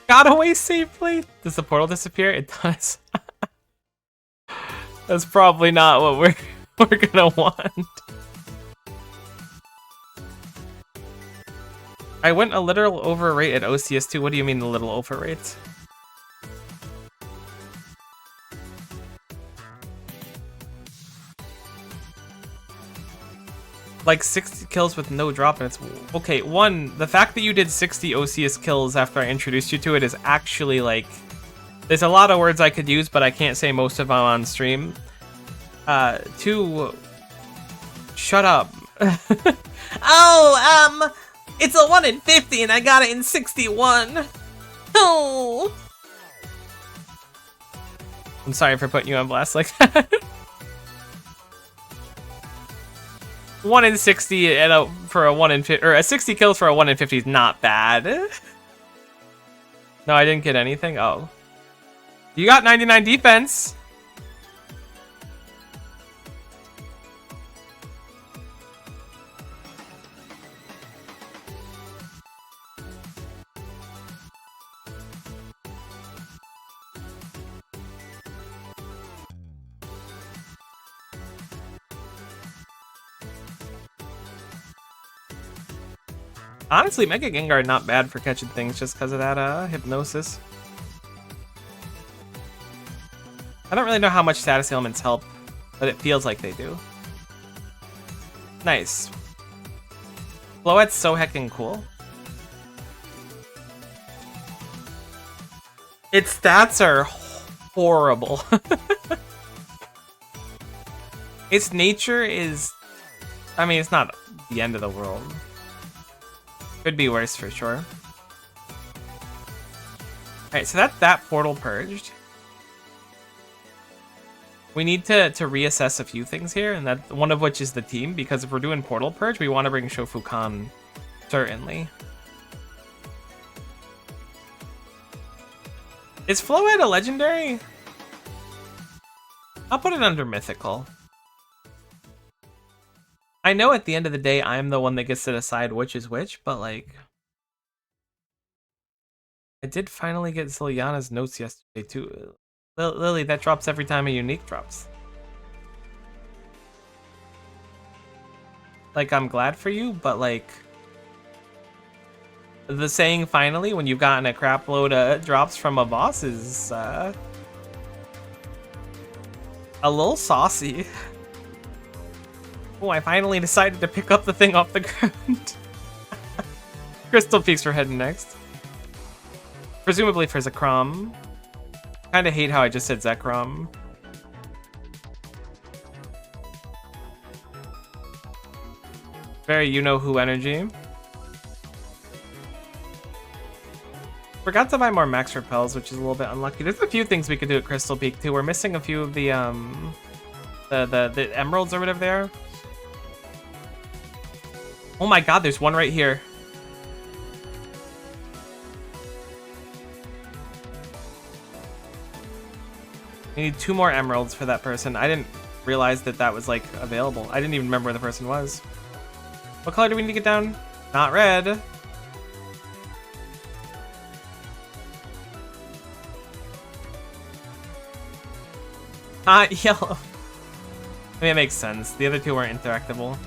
Got away safely? Does the portal disappear? It does. That's probably not what we're gonna want. I went a little overrate at OCS2. What do you mean a little overrate? Like 60 kills with no drop, and it's okay. One, the fact that you did 60 OCS kills after I introduced you to it is actually like, there's a lot of words I could use, but I can't say most of them on stream. Two, shut up. Oh, it's a 1 in 50 and I got it in 61. Oh. I'm sorry for putting you on blast like that. 1 in 60 and for a 1 in 50, or a 60 kills for a 1 in 50 is not bad. No, I didn't get anything. Oh, you got 99 defense. Honestly, Mega Gengar not bad for catching things just because of that hypnosis. I don't really know how much status ailments help, but it feels like they do. Nice. Floette's so heckin' cool. Its stats are horrible. Its nature is... I mean, it's not the end of the world. Could be worse for sure. Alright, so that's that portal purged. We need to reassess a few things here, and that one of which is the team, because if we're doing portal purge, we want to bring Shofukan, certainly. Is Floette a legendary? I'll put it under mythical. I know at the end of the day, I'm the one that gets to decide which is which, but like... I did finally get Zilyana's notes yesterday too. Lily, that drops every time a unique drops. Like, I'm glad for you, but like... The saying finally, when you've gotten a crap load of drops from a boss is, a little saucy. Oh, I finally decided to pick up the thing off the ground. Crystal Peaks we're heading next. Presumably for Zekrom. Kinda hate how I just said Zekrom. Very you-know-who energy. Forgot to buy more Max Repels, which is a little bit unlucky. There's a few things we could do at Crystal Peak too. We're missing a few of the emeralds or whatever there. Oh my god, there's one right here. We need 2 more emeralds for that person. I didn't realize that that was like available. I didn't even remember where the person was. What color do we need to get down? Not red. Not yellow. I mean, it makes sense. The other two weren't interactable.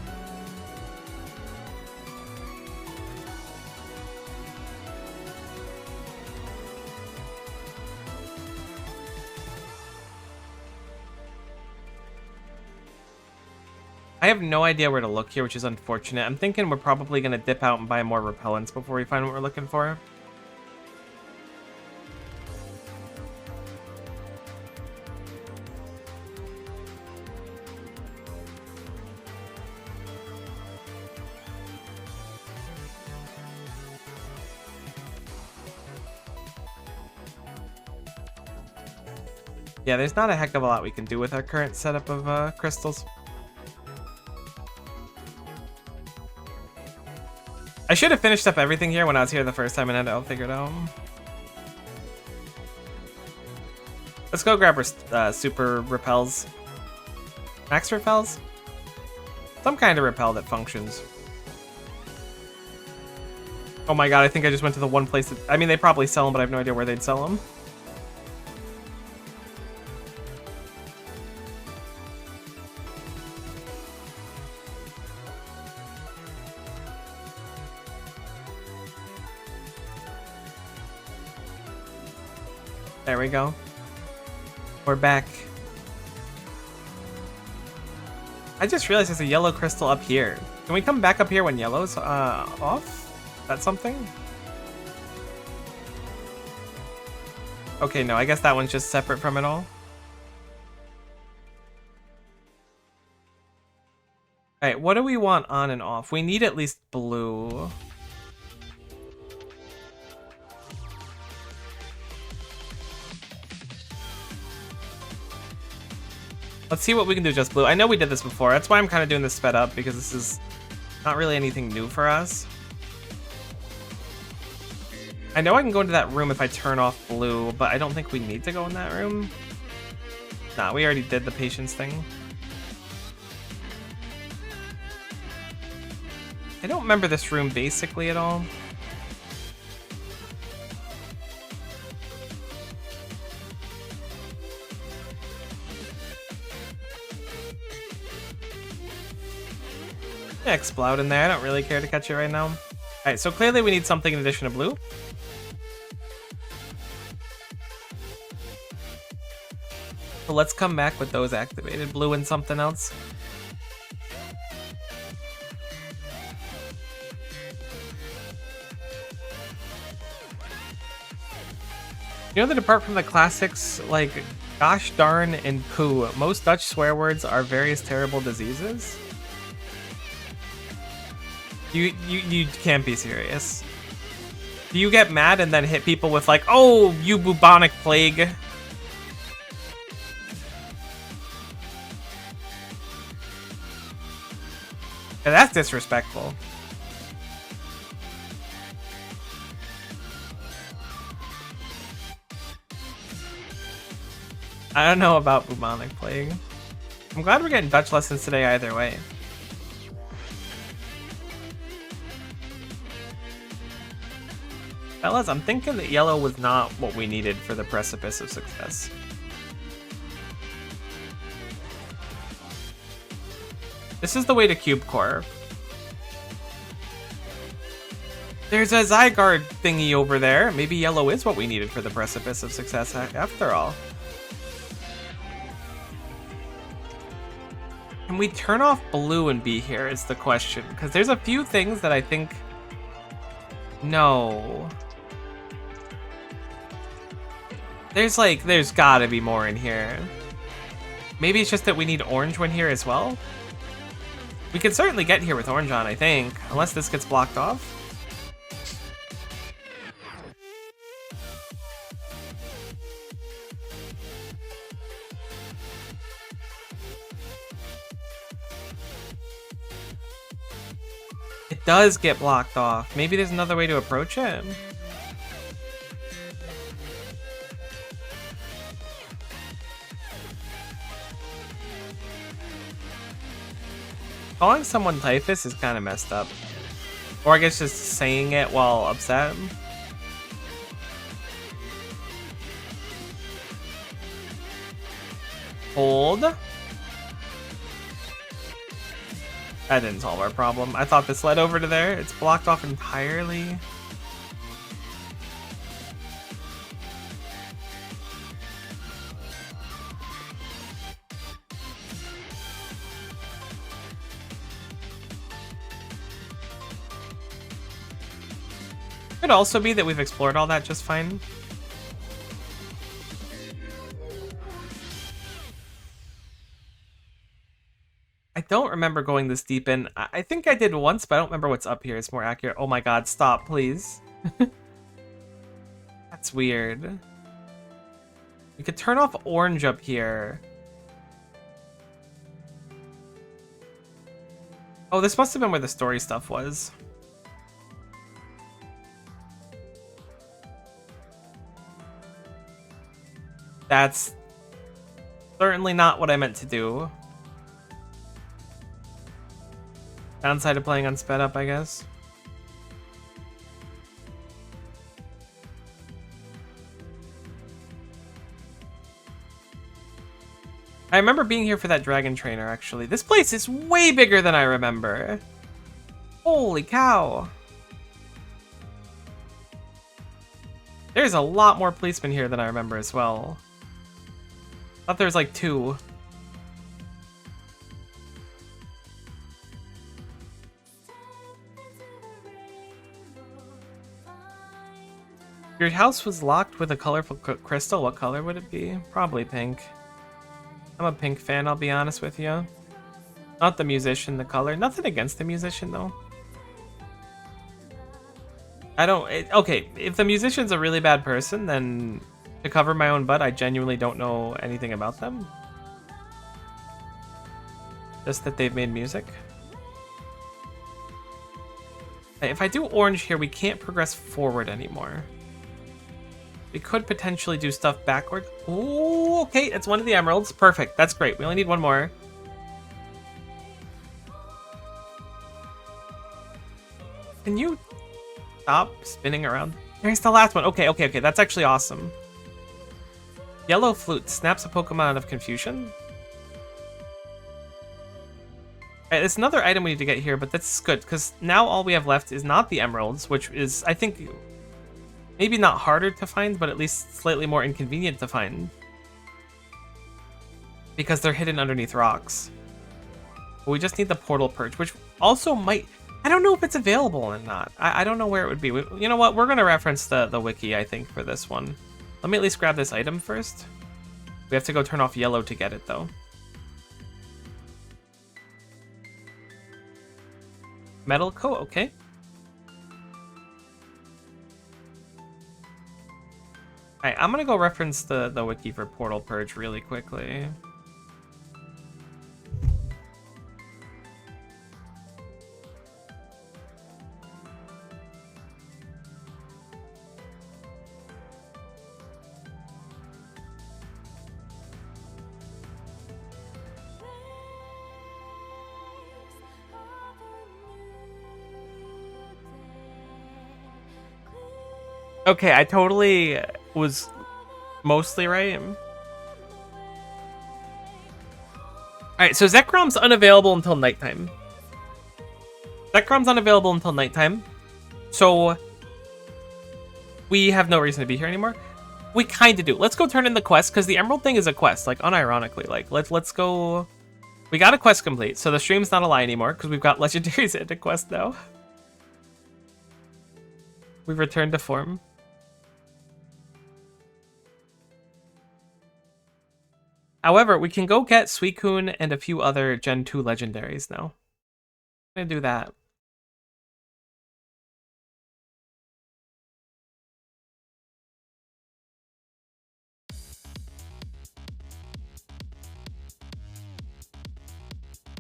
I have no idea where to look here, which is unfortunate. I'm thinking we're probably going to dip out and buy more repellents before we find what we're looking for. Yeah, there's not a heck of a lot we can do with our current setup of crystals. I should have finished up everything here when I was here the first time and had it all figured out. Let's go grab her super repels. Max repels? Some kind of repel that functions. Oh my god, I think I just went to the one place that... I mean, they probably sell them, but I have no idea where they'd sell them. There we go. We're back. I just realized there's a yellow crystal up here. Can we come back up here when yellow's off? Is that something? Okay, no, I guess that one's just separate from it all. Alright, what do we want on and off? We need at least blue. Let's see what we can do just blue. I know we did this before. That's why I'm kind of doing this sped up, because this is not really anything new for us. I know I can go into that room if I turn off blue, but I don't think we need to go in that room. Nah, we already did the patience thing. I don't remember this room basically at all. Yeah, explode in there. I don't really care to catch it right now. Alright, so clearly we need something in addition to blue. So let's come back with those activated. Blue and something else. You know that apart from the classics like gosh darn and poo, most Dutch swear words are various terrible diseases? You can't be serious. Do you get mad and then hit people with like, oh, you bubonic plague? Yeah, that's disrespectful. I don't know about bubonic plague. I'm glad we're getting Dutch lessons today either way. Fellas, I'm thinking that yellow was not what we needed for the precipice of success. This is the way to cube core. There's a Zygarde thingy over there. Maybe yellow is what we needed for the precipice of success after all. Can we turn off blue and be here is the question. Because there's a few things that I think... No. There's gotta be more in here. Maybe it's just that we need orange one here as well? We can certainly get here with orange on, I think. Unless this gets blocked off. It does get blocked off. Maybe there's another way to approach it. Calling someone typhus is kind of messed up. Or I guess just saying it while upset. Hold. That didn't solve our problem. I thought this led over to there. It's blocked off entirely. Could also be that we've explored all that just fine. I don't remember going this deep in. I think I did once, but I don't remember what's up here. It's more accurate. Oh my god, stop, please. That's weird. We could turn off orange up here. Oh, this must have been where the story stuff was. Certainly not what I meant to do. Downside of playing on sped up, I guess. I remember being here for that dragon trainer, actually. This place is way bigger than I remember. Holy cow. There's a lot more policemen here than I remember as well. I thought there was like 2. Your house was locked with a colorful crystal. What color would it be? Probably pink. I'm a pink fan, I'll be honest with you. Not the musician, the color. Nothing against the musician, though. Okay, if the musician's a really bad person, then to cover my own butt, I genuinely don't know anything about them. Just that they've made music. Okay, if I do orange here, we can't progress forward anymore. We could potentially do stuff backward. Ooh, okay, it's one of the emeralds. Perfect, that's great. We only need one more. Can you stop spinning around? Here's the last one. Okay, that's actually awesome. Yellow flute snaps a Pokemon out of confusion. Alright, there's another item we need to get here, but that's good, because now all we have left is not the emeralds, which is, I think, maybe not harder to find, but at least slightly more inconvenient to find. Because they're hidden underneath rocks. But we just need the portal purge, which also might... I don't know if it's available or not. I don't know where it would be. You know what? We're going to reference the wiki, I think, for this one. Let me at least grab this item first. We have to go turn off yellow to get it, though. Metal coat, okay. Alright, I'm gonna go reference the wiki for Portal Purge really quickly. Okay, I totally was mostly right. Alright, so Zekrom's unavailable until nighttime. Zekrom's unavailable until nighttime. So we have no reason to be here anymore. We kind of do. Let's go turn in the quest, because the emerald thing is a quest, like unironically. Like let's go. We got a quest complete, so the stream's not a lie anymore, because we've got legendaries into quest now. We've returned to form. However, we can go get Suicune and a few other Gen 2 legendaries now. I'm gonna do that.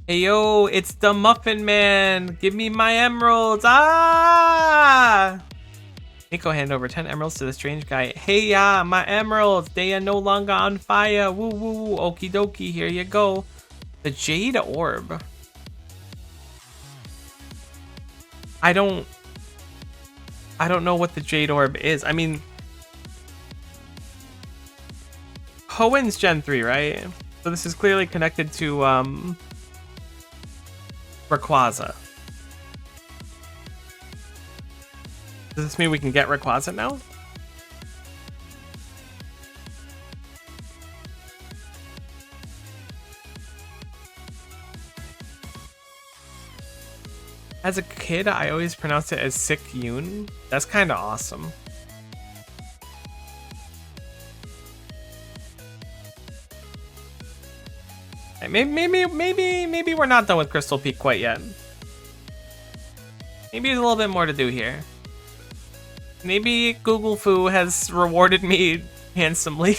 Hey yo, it's the Muffin Man! Give me my emeralds! Ah! Nico hand over 10 emeralds to the strange guy. Hey ya, my emeralds! They are no longer on fire! Woo woo woo! Okie dokie, here you go. The Jade Orb. I don't know what the Jade Orb is. I mean, Hoenn's Gen 3, right? So this is clearly connected to Rayquaza. Does this mean we can get Rayquaza now? As a kid, I always pronounced it as Sick Yoon. That's kind of awesome. Maybe we're not done with Crystal Peak quite yet. Maybe there's a little bit more to do here. Maybe Google Foo has rewarded me handsomely.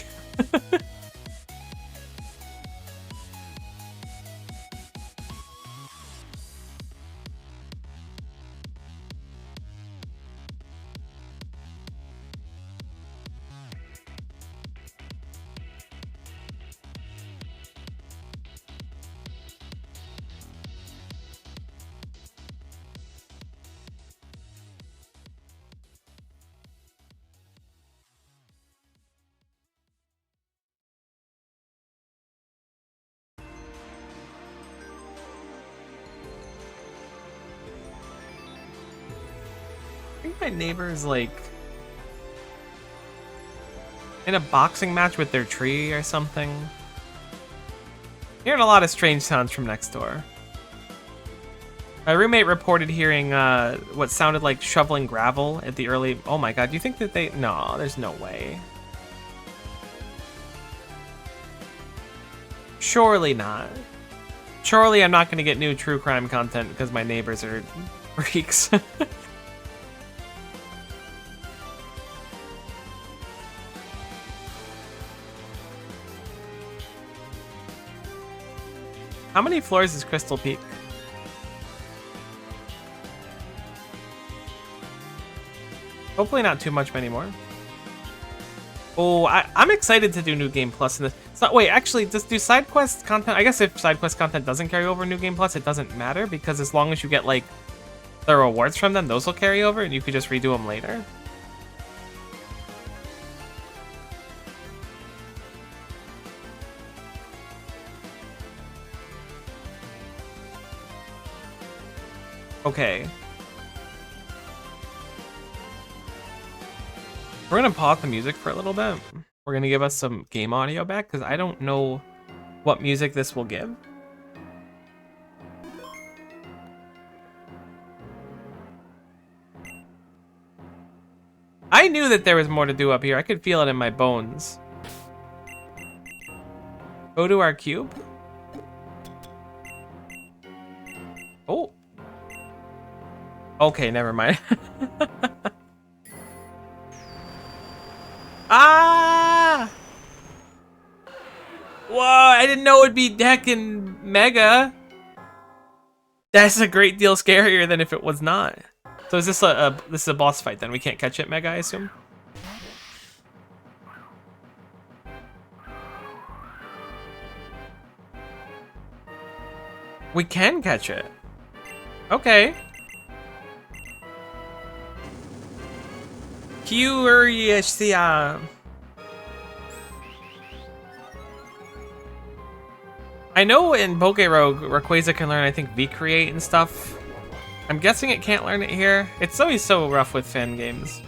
my neighbors like in a boxing match with their tree or something? Hearing a lot of strange sounds from next door. My roommate reported hearing what sounded like shoveling gravel at the early... Oh my god, do you think that they... No, there's no way. Surely not. Surely I'm not going to get new true crime content because my neighbors are freaks. How many floors is Crystal Peak? Hopefully not too much anymore. Oh, I'm excited to do New Game Plus in this. It's not, wait, actually, just do side quest content. I guess if side quest content doesn't carry over New Game Plus, it doesn't matter because as long as you get like the rewards from them, those will carry over and you could just redo them later. Okay. We're gonna pause the music for a little bit. We're gonna give us some game audio back because I don't know what music this will give. I knew that there was more to do up here. I could feel it in my bones. Go to our cube. Oh. Okay, never mind. Ah! Whoa, I didn't know it'd be heckin' mega. That's a great deal scarier than if it was not. So is this this is a boss fight then? We can't catch it mega, I assume? We can catch it. Okay. Curious, I know in Poke Rogue, Rayquaza can learn, I think, V-Create and stuff. I'm guessing it can't learn it here. It's always so rough with fan games.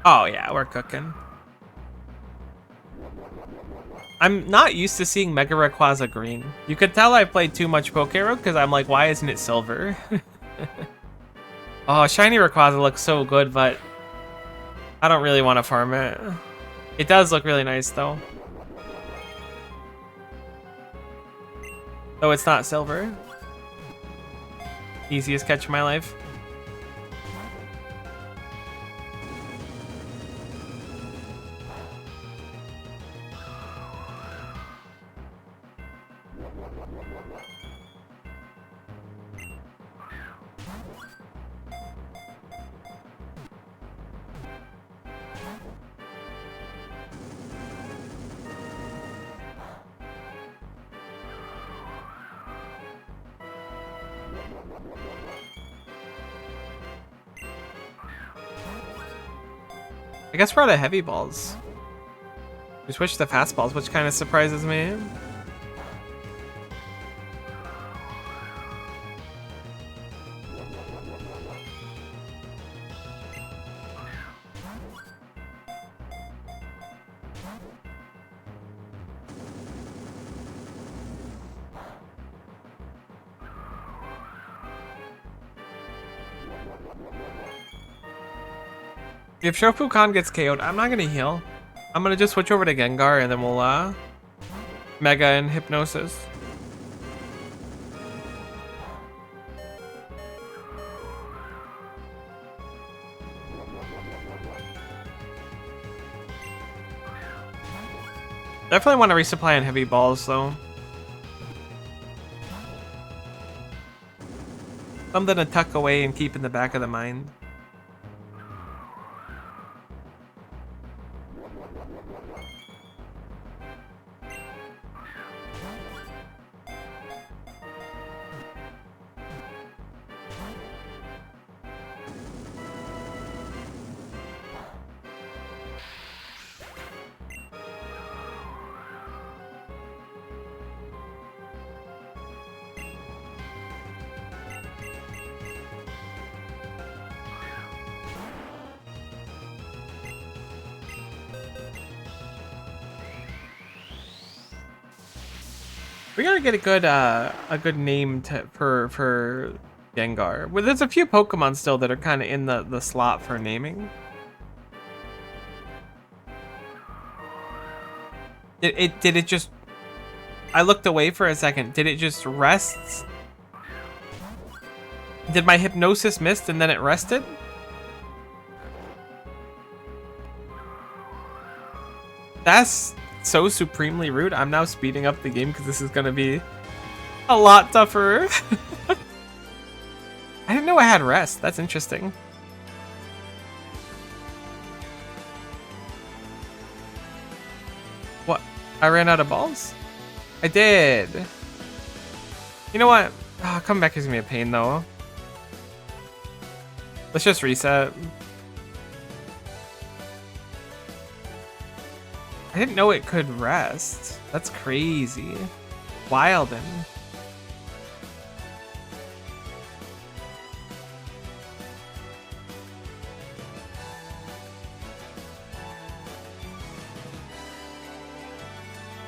Oh yeah, we're cooking. I'm not used to seeing Mega Rayquaza green. You could tell I played too much Poke Rogue because I'm like, why isn't it silver? Oh, shiny Rayquaza looks so good, but I don't really want to farm it. It does look really nice though. Though it's not silver. Easiest catch of my life. I guess we're out of heavy balls. We switched to fastballs, which kind of surprises me. If Shofu-Kan gets KO'd, I'm not gonna heal. I'm gonna just switch over to Gengar and then we'll Mega and Hypnosis. Definitely want to resupply on heavy balls though. Something to tuck away and keep in the back of the mind. We gotta get a good name for Gengar. Well, there's a few Pokemon still that are kind of in the slot for naming. Did it just? I looked away for a second. Did it just rest? Did my hypnosis miss and then it rested? That's so supremely rude. I'm now speeding up the game because this is gonna be a lot tougher. I didn't know I had rest. That's interesting. What? I ran out of balls? I did. You know what? Oh, coming back is gonna be a pain though. Let's just reset. I didn't know it could rest. That's crazy. Wilden.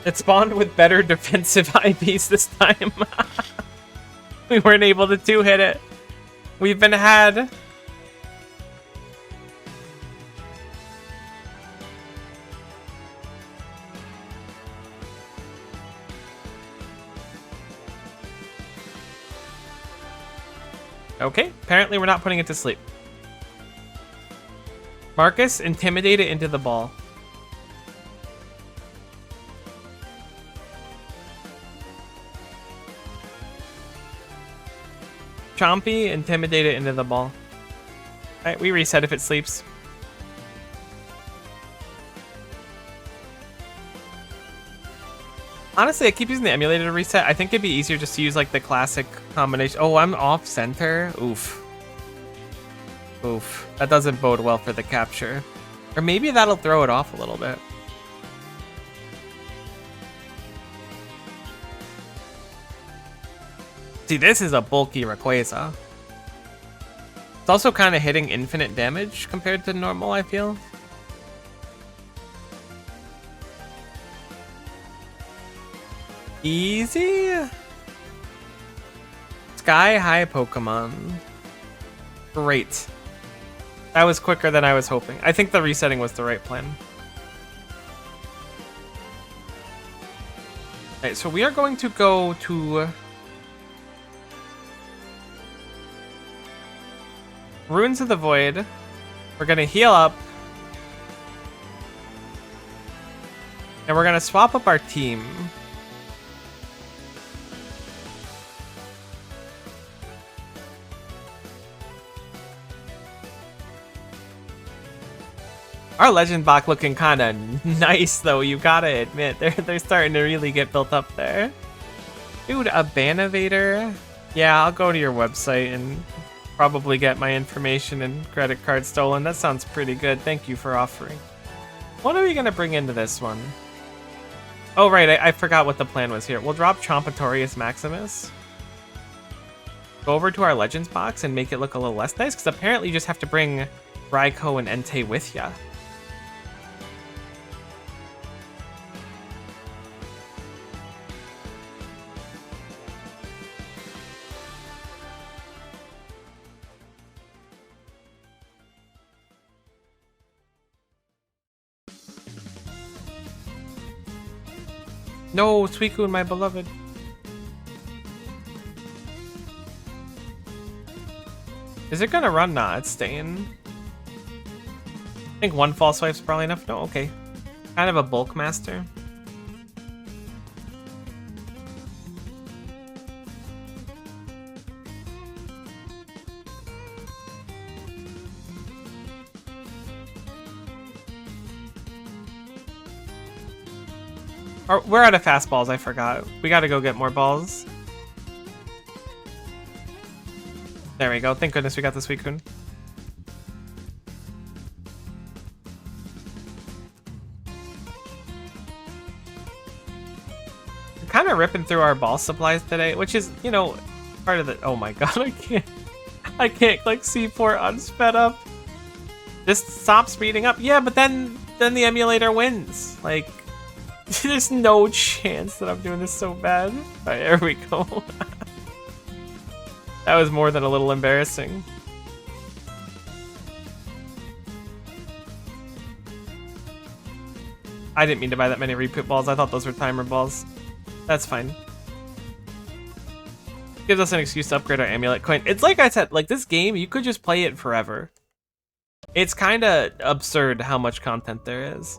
It spawned with better defensive IPs this time. We weren't able to two-hit it. We've been had. Okay, apparently we're not putting it to sleep. Marcus, intimidate it into the ball. Chompy, intimidate it into the ball. Alright, we reset if it sleeps. Honestly, I keep using the emulator to reset. I think it'd be easier just to use like the classic combination. Oh, I'm off center. Oof. Oof. That doesn't bode well for the capture. Or maybe that'll throw it off a little bit. See, this is a bulky Rayquaza. It's also kind of hitting infinite damage compared to normal, I feel. Easy? Sky High Pokemon. Great. That was quicker than I was hoping. I think the resetting was the right plan. Alright, so we are going to go to Ruins of the Void. We're gonna heal up. And we're gonna swap up our team. Our legend block looking kind of nice though, you gotta admit. They're starting to really get built up there. Dude, a Banavator? Yeah, I'll go to your website and probably get my information and credit card stolen. That sounds pretty good. Thank you for offering. What are we gonna bring into this one? Oh right, I forgot what the plan was here. We'll drop Chompatorius Maximus. Go over to our Legends box and make it look a little less nice, because apparently you just have to bring Raikou and Entei with ya. No, Suicune, my beloved. Is it gonna run? Nah, it's staying. I think one false swipe's probably enough. No, okay. Kind of a bulk master. We're out of fastballs, I forgot. We gotta go get more balls. There we go. Thank goodness we got the Suicune. We're kind of ripping through our ball supplies today, which is, you know, part of the... Oh my god, I can't click C4 unsped up. Just stop speeding up. Yeah, but then the emulator wins. Like... There's no chance that I'm doing this so bad. Alright, there we go. That was more than a little embarrassing. I didn't mean to buy that many repeat balls. I thought those were timer balls. That's fine. Gives us an excuse to upgrade our amulet coin. It's like I said, like this game, you could just play it forever. It's kind of absurd how much content there is.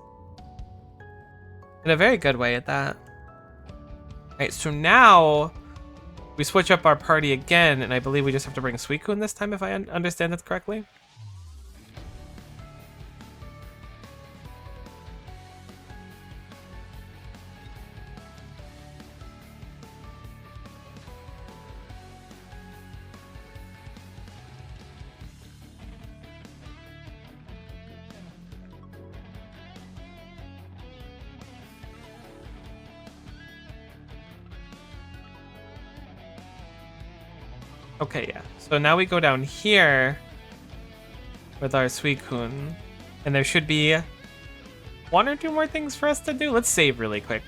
In a very good way at that. Alright, so now we switch up our party again, and I believe we just have to bring Suicune this time, if I understand it correctly. Okay, yeah. So now we go down here with our Suicune, and there should be 1 or 2 more things for us to do. Let's save really quick.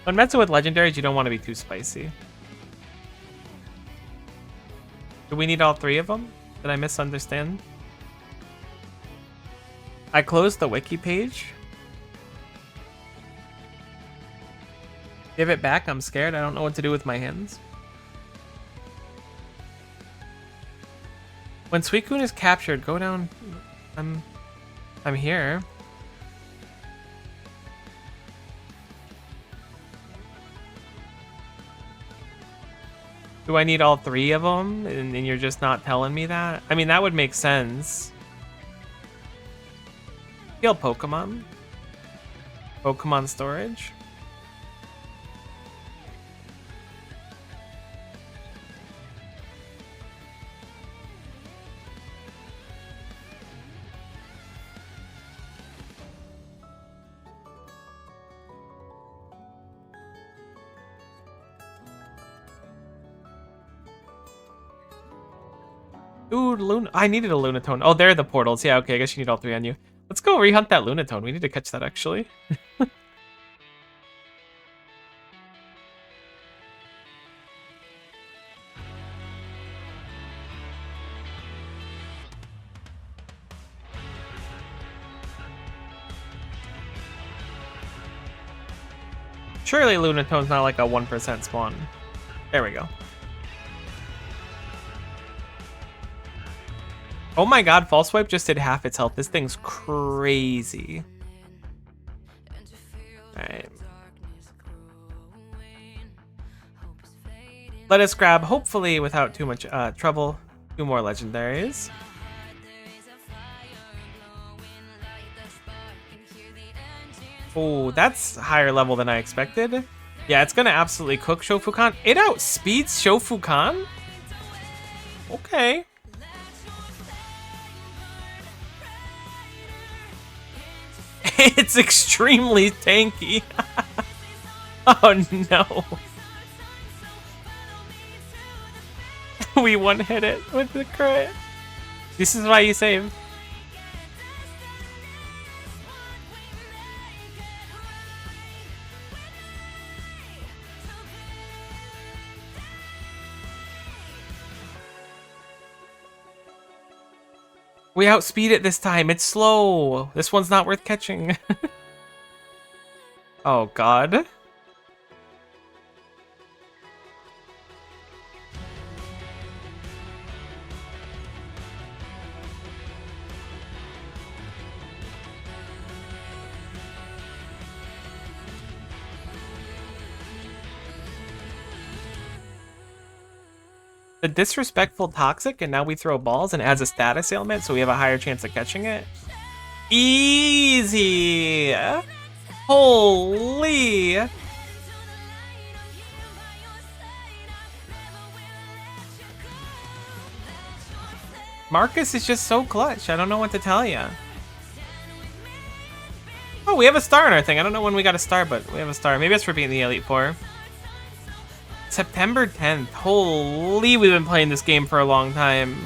When messing with legendaries, you don't want to be too spicy. Do we need all 3 of them? Did I misunderstand? I closed the wiki page. Give it back. I'm scared. I don't know what to do with my hands. When Suicune is captured, go down. I'm here. Do I need all 3 of them? And you're just not telling me that? I mean, that would make sense. Heal Pokemon. Pokemon storage. Ooh, Luna. I needed a Lunatone. Oh, there are the portals. Yeah, okay, I guess you need all 3 on you. Let's go rehunt that Lunatone. We need to catch that, actually. Surely Lunatone's not like a 1% spawn. There we go. Oh my god, False Swipe just did half its health. This thing's crazy. Alright. Let us grab, hopefully without too much trouble, 2 more legendaries. Oh, that's higher level than I expected. Yeah, it's gonna absolutely cook Shofukan. It outspeeds Shofukan? Okay. It's extremely tanky. Oh no. We one-hit it with the crit. This is why you save. We outspeed it this time. It's slow. This one's not worth catching. Oh, God. The disrespectful toxic, and now we throw balls and adds a status ailment, so we have a higher chance of catching it. Easy! Holy! Marcus is just so clutch. I don't know what to tell you. Oh, we have a star in our thing. I don't know when we got a star, but we have a star. Maybe it's for being the Elite Four. September 10th. Holy, we've been playing this game for a long time.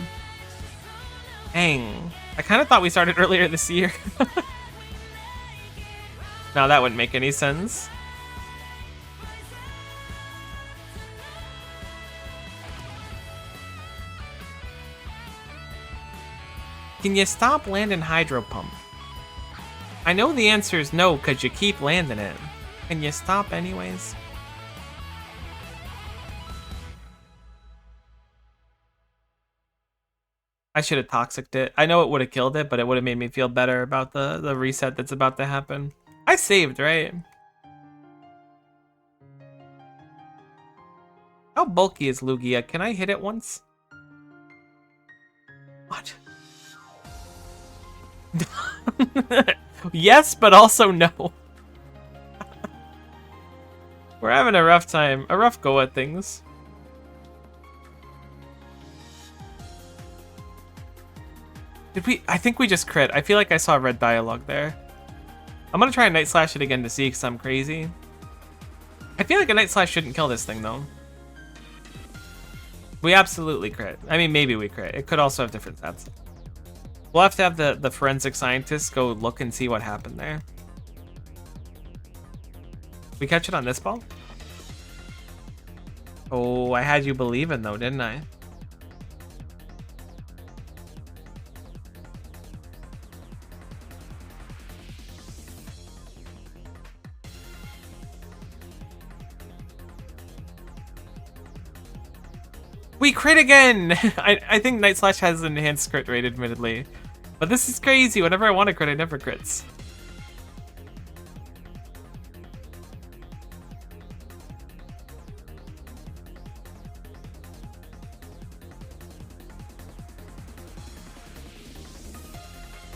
Dang. I kind of thought we started earlier this year. Now that wouldn't make any sense. Can you stop landing Hydro Pump? I know the answer is no, because you keep landing it. Can you stop anyways? I should have Toxic'd it. I know it would have killed it, but it would have made me feel better about the reset that's about to happen. I saved, right? How bulky is Lugia? Can I hit it once? What? Yes, but also no. We're having a rough time, a rough go at things. Did we? I think we just crit. I feel like I saw red dialogue there. I'm gonna try and Night Slash it again to see, because I'm crazy. I feel like a Night Slash shouldn't kill this thing, though. We absolutely crit. I mean, maybe we crit. It could also have different stats. We'll have to have the forensic scientists go look and see what happened there. We catch it on this ball? Oh, I had you believing, though, didn't I? We crit again! I think Night Slash has an enhanced crit rate, admittedly. But this is crazy. Whenever I want to crit, I never crits.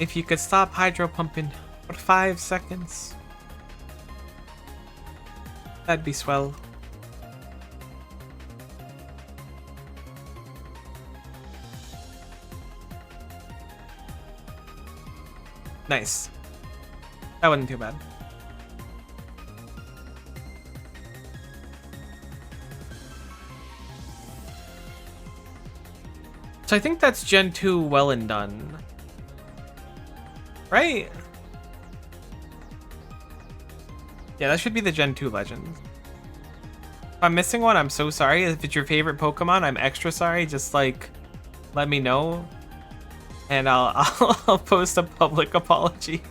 If you could stop hydro pumping for 5 seconds, that'd be swell. Nice. That wasn't too bad. So I think that's Gen 2 well and done. Right? Yeah, that should be the Gen 2 legend. If I'm missing one, I'm so sorry. If it's your favorite Pokemon, I'm extra sorry. Just like, let me know. And I'll post a public apology.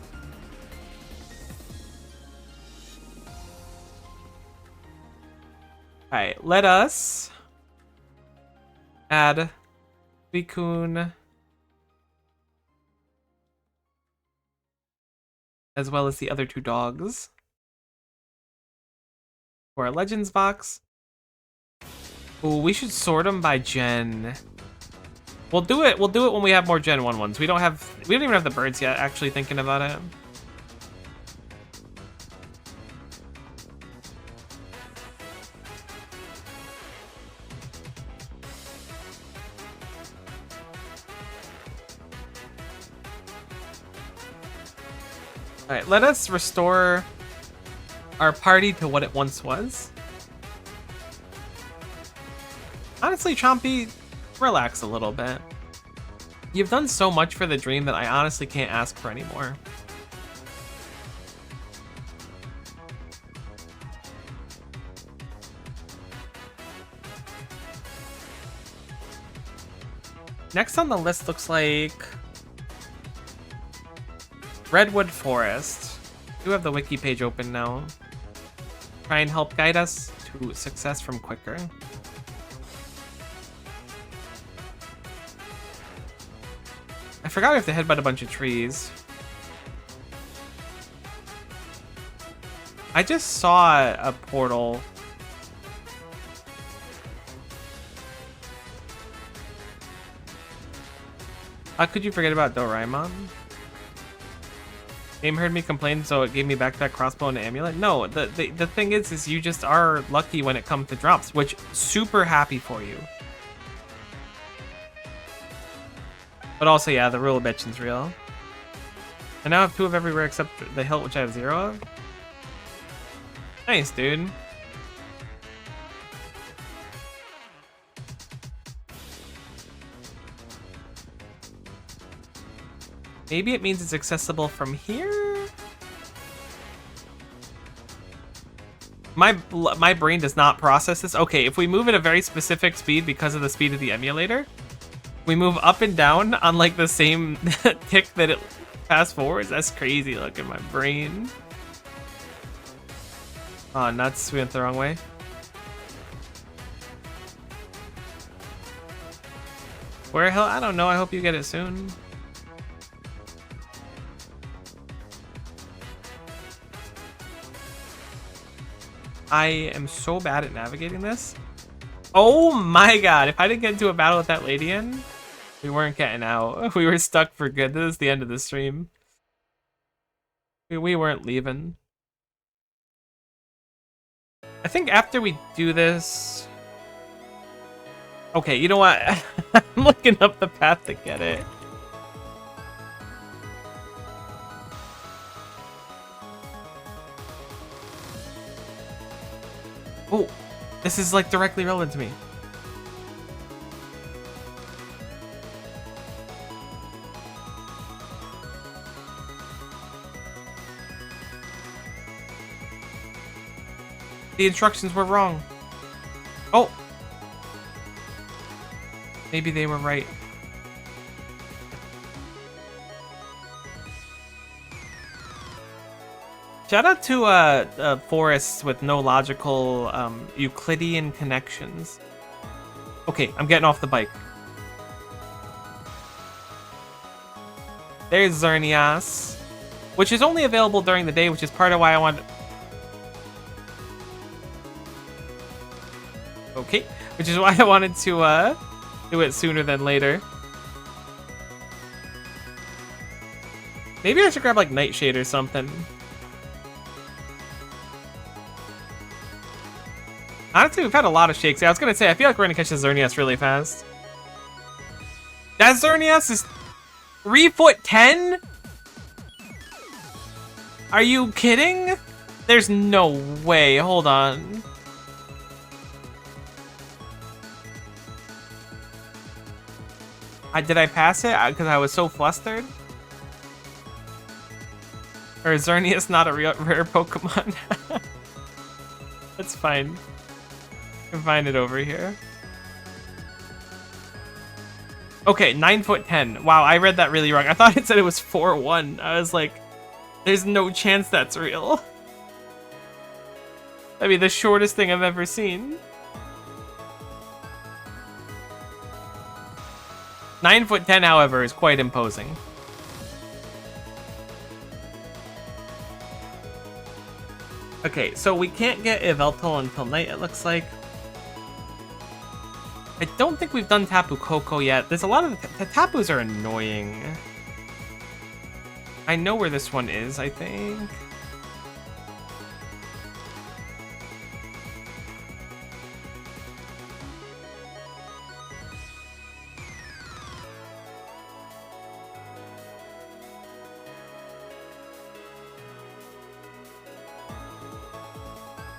Alright, let us add Suicune as well as the other 2 dogs for our Legends box. Ooh, we should sort them by gen. We'll do it when we have more Gen 1 ones. We don't even have the birds yet, actually thinking about it. Alright, let us restore our party to what it once was. Honestly, Chompy, relax a little bit. You've done so much for the dream that I honestly can't ask for any more. Next on the list looks like Redwood Forest. I do have the wiki page open now. Try and help guide us to success from quicker. I forgot we have to headbutt a bunch of trees. I just saw a portal. How could you forget about Doraemon? Game heard me complain, so it gave me back that crossbow and amulet. No, the thing is you just are lucky when it comes to drops, which super happy for you. But also, yeah, the rule of bitching's real. I now have 2 of everywhere except the hilt, which I have 0 of. Nice, dude. Maybe it means it's accessible from here? My brain does not process this. Okay, if we move at a very specific speed because of the speed of the emulator, we move up and down on like the same tick that it fast forwards. That's crazy. Look at my brain. Oh, nuts. We went the wrong way. Where the hell? I don't know. I hope you get it soon. I am so bad at navigating this. Oh my god. If I didn't get into a battle with that lady in, we weren't getting out. We were stuck for good. This is the end of the stream. We weren't leaving. I think after we do this... Okay, you know what? I'm looking up the path to get it. Oh, this is like directly relevant to me. The instructions were wrong. Oh. Maybe they were right. Shout out to forests with no logical Euclidean connections. Okay, I'm getting off the bike. There's Xerneas, which is only available during the day, which is part of why I wanted... Okay, which is why I wanted to do it sooner than later. Maybe I should grab like Nightshade or something. Honestly, we've had a lot of shakes. Yeah, I was gonna say, I feel like we're gonna catch the Xerneas really fast. That Xerneas is 3'10"? Are you kidding? There's no way. Hold on. Did I pass it? Because I was so flustered? Or is Xerneas not a real rare Pokemon? That's fine. I can find it over here. Okay, 9'10". Wow, I read that really wrong. I thought it said it was 4'1". I was like, there's no chance that's real. That'd be the shortest thing I've ever seen. 9'10", however, is quite imposing. Okay, so we can't get Yveltal until night, it looks like. I don't think we've done Tapu Koko yet. There's a lot of... The Tapus are annoying. I know where this one is, I think.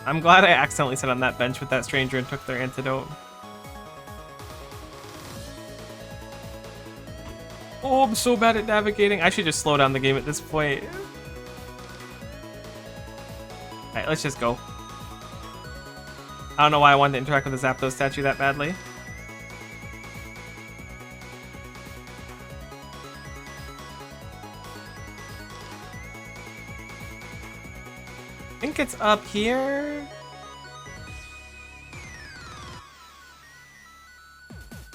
I'm glad I accidentally sat on that bench with that stranger and took their antidote. Oh, I'm so bad at navigating. I should just slow down the game at this point. Alright, let's just go. I don't know why I wanted to interact with the Zapdos statue that badly. I think it's up here.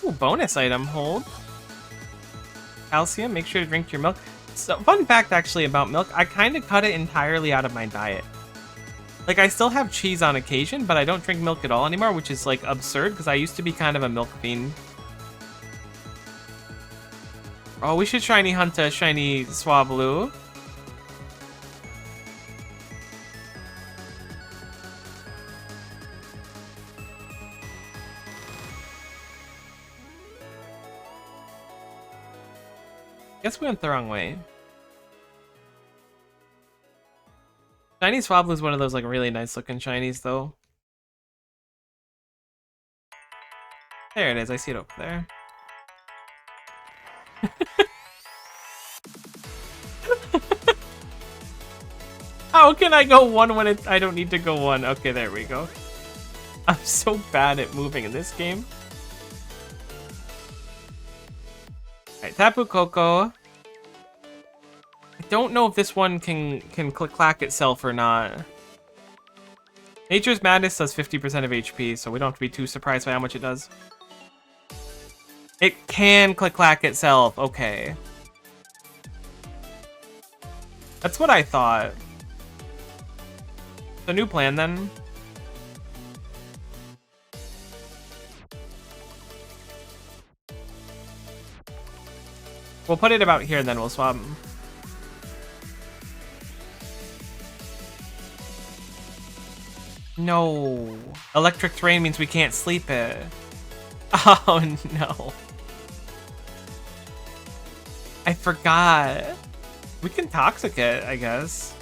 Ooh, bonus item, hold. Calcium, make sure to drink your milk. So, fun fact actually about milk, I kind of cut it entirely out of my diet. Like, I still have cheese on occasion, but I don't drink milk at all anymore, which is like absurd because I used to be kind of a milk fiend. Oh, we should shiny hunt a shiny Swablu. Guess we went the wrong way. Shiny Swablu is one of those like really nice looking shinies though. There it is, I see it over there. How can I go one when it's... I don't need to go one. Okay, there we go. I'm so bad at moving in this game. Alright, Tapu Koko. I don't know if this one can click-clack itself or not. Nature's Madness does 50% of HP, so we don't have to be too surprised by how much it does. It can click-clack itself. Okay. That's what I thought. The new plan, then. We'll put it about here, and then we'll swap. No. Electric terrain means we can't sleep it. Oh, no. I forgot. We can toxic it, I guess.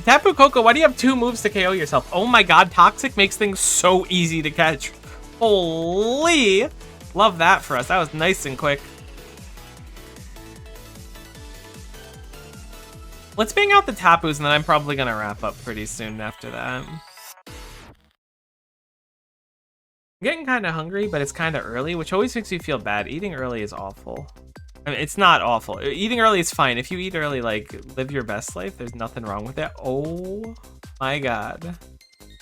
Tapu Koko, why do you have 2 moves to KO yourself? Oh my god, Toxic makes things so easy to catch. Holy! Love that for us. That was nice and quick. Let's bang out the Tapus, and then I'm probably gonna wrap up pretty soon after that. I'm getting kind of hungry, but it's kind of early, which always makes me feel bad. Eating early is awful. I mean, it's not awful. Eating early is fine. If you eat early, like, live your best life, there's nothing wrong with it. Oh my god.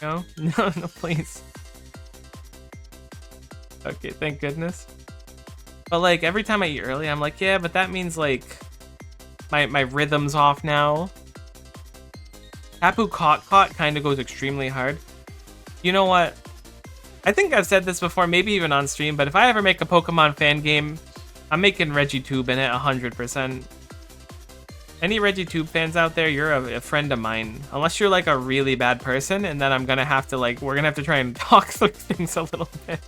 No? No, no, please. Okay, thank goodness. But, like, every time I eat early, I'm like, yeah, but that means, like, my rhythm's off now. Tapu Caught kind of goes extremely hard. You know what? I think I've said this before, maybe even on stream, but if I ever make a Pokemon fan game, I'm making ReggieTube in it 100%. Any ReggieTube fans out there, you're a friend of mine. Unless you're like a really bad person, and then I'm gonna have to like, we're gonna have to try and talk through things a little bit.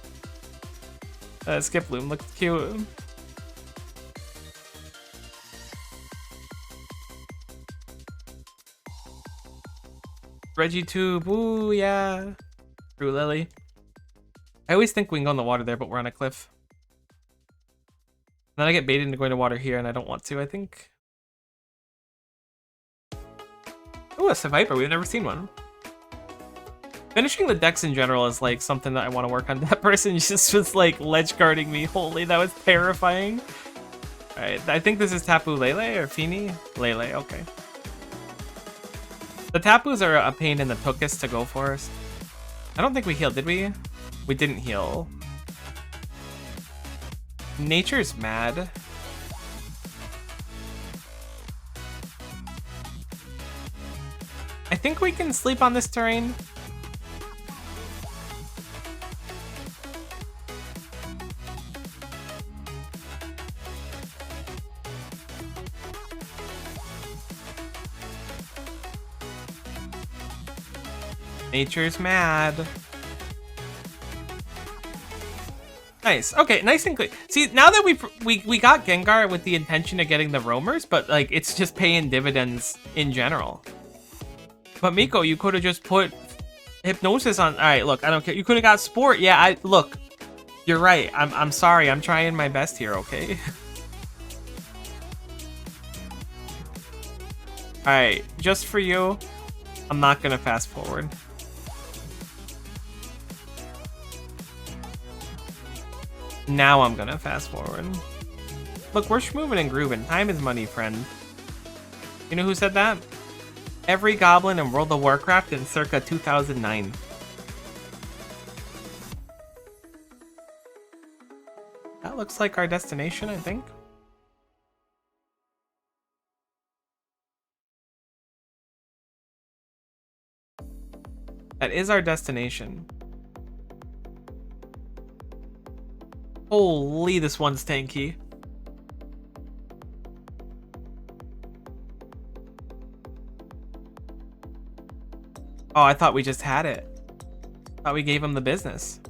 Skip Loom looks cute. ReggieTube, ooh yeah. True Lily. I always think we can go in the water there, but we're on a cliff. Then I get baited into going to water here, and I don't want to, I think. Oh, a Seviper. We've never seen one. Finishing the decks in general is, like, something that I want to work on. That person just was, like, ledge guarding me. Holy, that was terrifying. Alright, I think this is Tapu Lele or Feeny? Lele, okay. The Tapus are a pain in the tuchus to go for. I don't think we healed, did we? We didn't heal. Nature's mad. I think we can sleep on this terrain. Nature's mad. Nice. Okay, nice and clear. See, now that we got Gengar with the intention of getting the roamers, but like it's just paying dividends in general. But Miko, you could have just put Hypnosis on. All right, look, I don't care. You could have got Sport. Yeah, look. You're right. I'm sorry. I'm trying my best here, okay? All right, just for you, I'm not gonna fast forward. Now I'm gonna fast forward. Look, we're schmoving and grooving. Time is money, friend. You know who said that? Every goblin in World of Warcraft in circa 2009. That looks like our destination, I think. That is our destination. Holy, this one's tanky. Oh, I thought we just had it. Thought we gave him the business.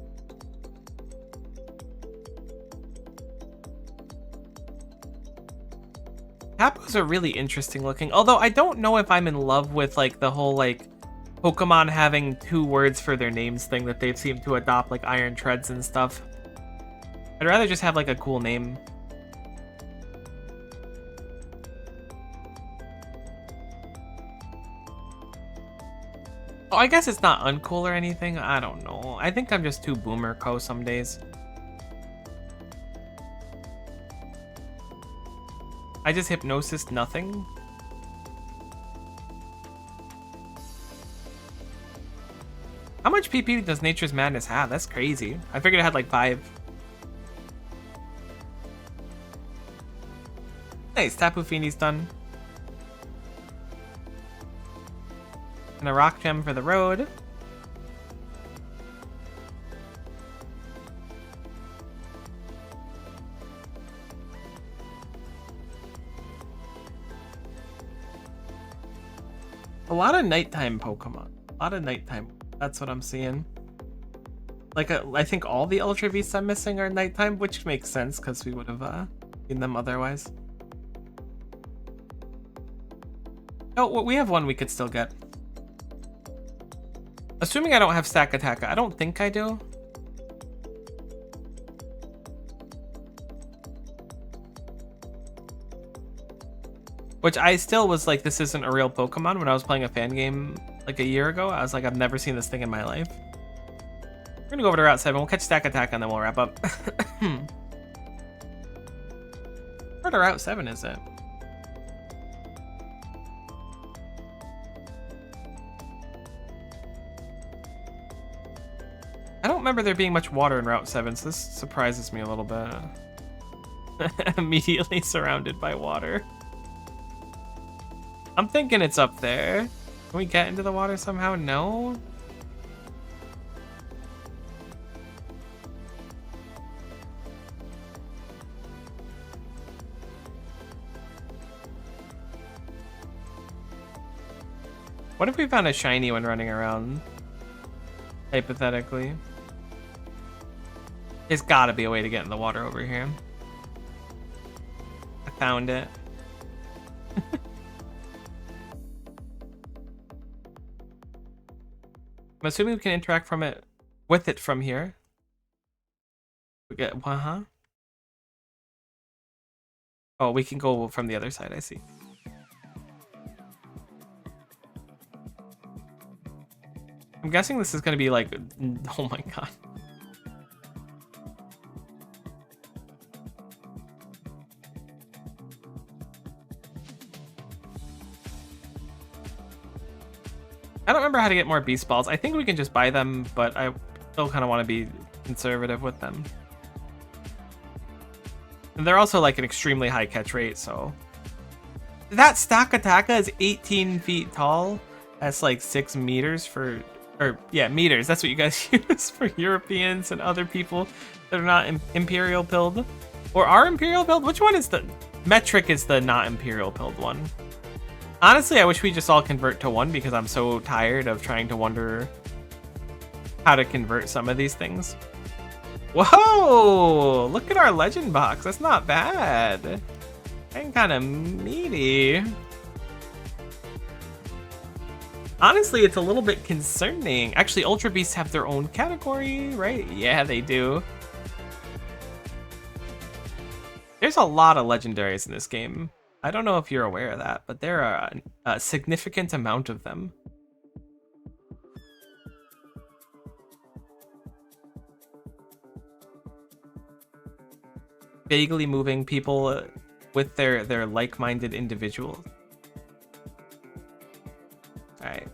Tapus are really interesting looking. Although I don't know if I'm in love with like the whole like Pokemon having 2 words for their names thing that they've seemed to adopt, like Iron Treads and stuff. I'd rather just have like a cool name. Oh, I guess it's not uncool or anything. I don't know. I think I'm just too boomer co some days. I just hypnosis nothing. How much PP does Nature's Madness have? That's crazy. I figured it had like 5. Nice, Tapu Fini's done. And a rock gem for the road. A lot of nighttime Pokemon. A lot of nighttime. That's what I'm seeing. Like, I think all the Ultra Beasts I'm missing are nighttime, which makes sense because we would have seen them otherwise. Oh, we have one we could still get. Assuming I don't have Stack Attack. I don't think I do. Which I still was like, this isn't a real Pokemon when I was playing a fan game like a year ago. I was like, I've never seen this thing in my life. We're gonna go over to Route 7. We'll catch Stack Attack and then we'll wrap up. Where to Route 7 is it? I don't remember there being much water in Route 7, so this surprises me a little bit. Immediately surrounded by water. I'm thinking it's up there. Can we get into the water somehow? No? What if we found a shiny one running around? Hypothetically. There's gotta be a way to get in the water over here. I found it. I'm assuming we can interact with it from here. We get Oh, we can go from the other side, I see. I'm guessing this is gonna be like, oh my god. I don't remember how to get more beast balls. I think we can just buy them, but I still kind of want to be conservative with them. And they're also like an extremely high catch rate, so. That Stakataka is 18 feet tall. That's like 6 meters for, or yeah, meters. That's what you guys use for Europeans and other people that are not Imperial pilled. Or are Imperial pilled? Which one is the, metric is the not Imperial pilled one. Honestly, I wish we just all convert to 1 because I'm so tired of trying to wonder how to convert some of these things. Whoa! Look at our legend box. That's not bad. And kind of meaty. Honestly, it's a little bit concerning. Actually, Ultra Beasts have their own category, right? Yeah, they do. There's a lot of legendaries in this game. I don't know if you're aware of that, but there are a significant amount of them. Vaguely moving people with their like-minded individuals. All right.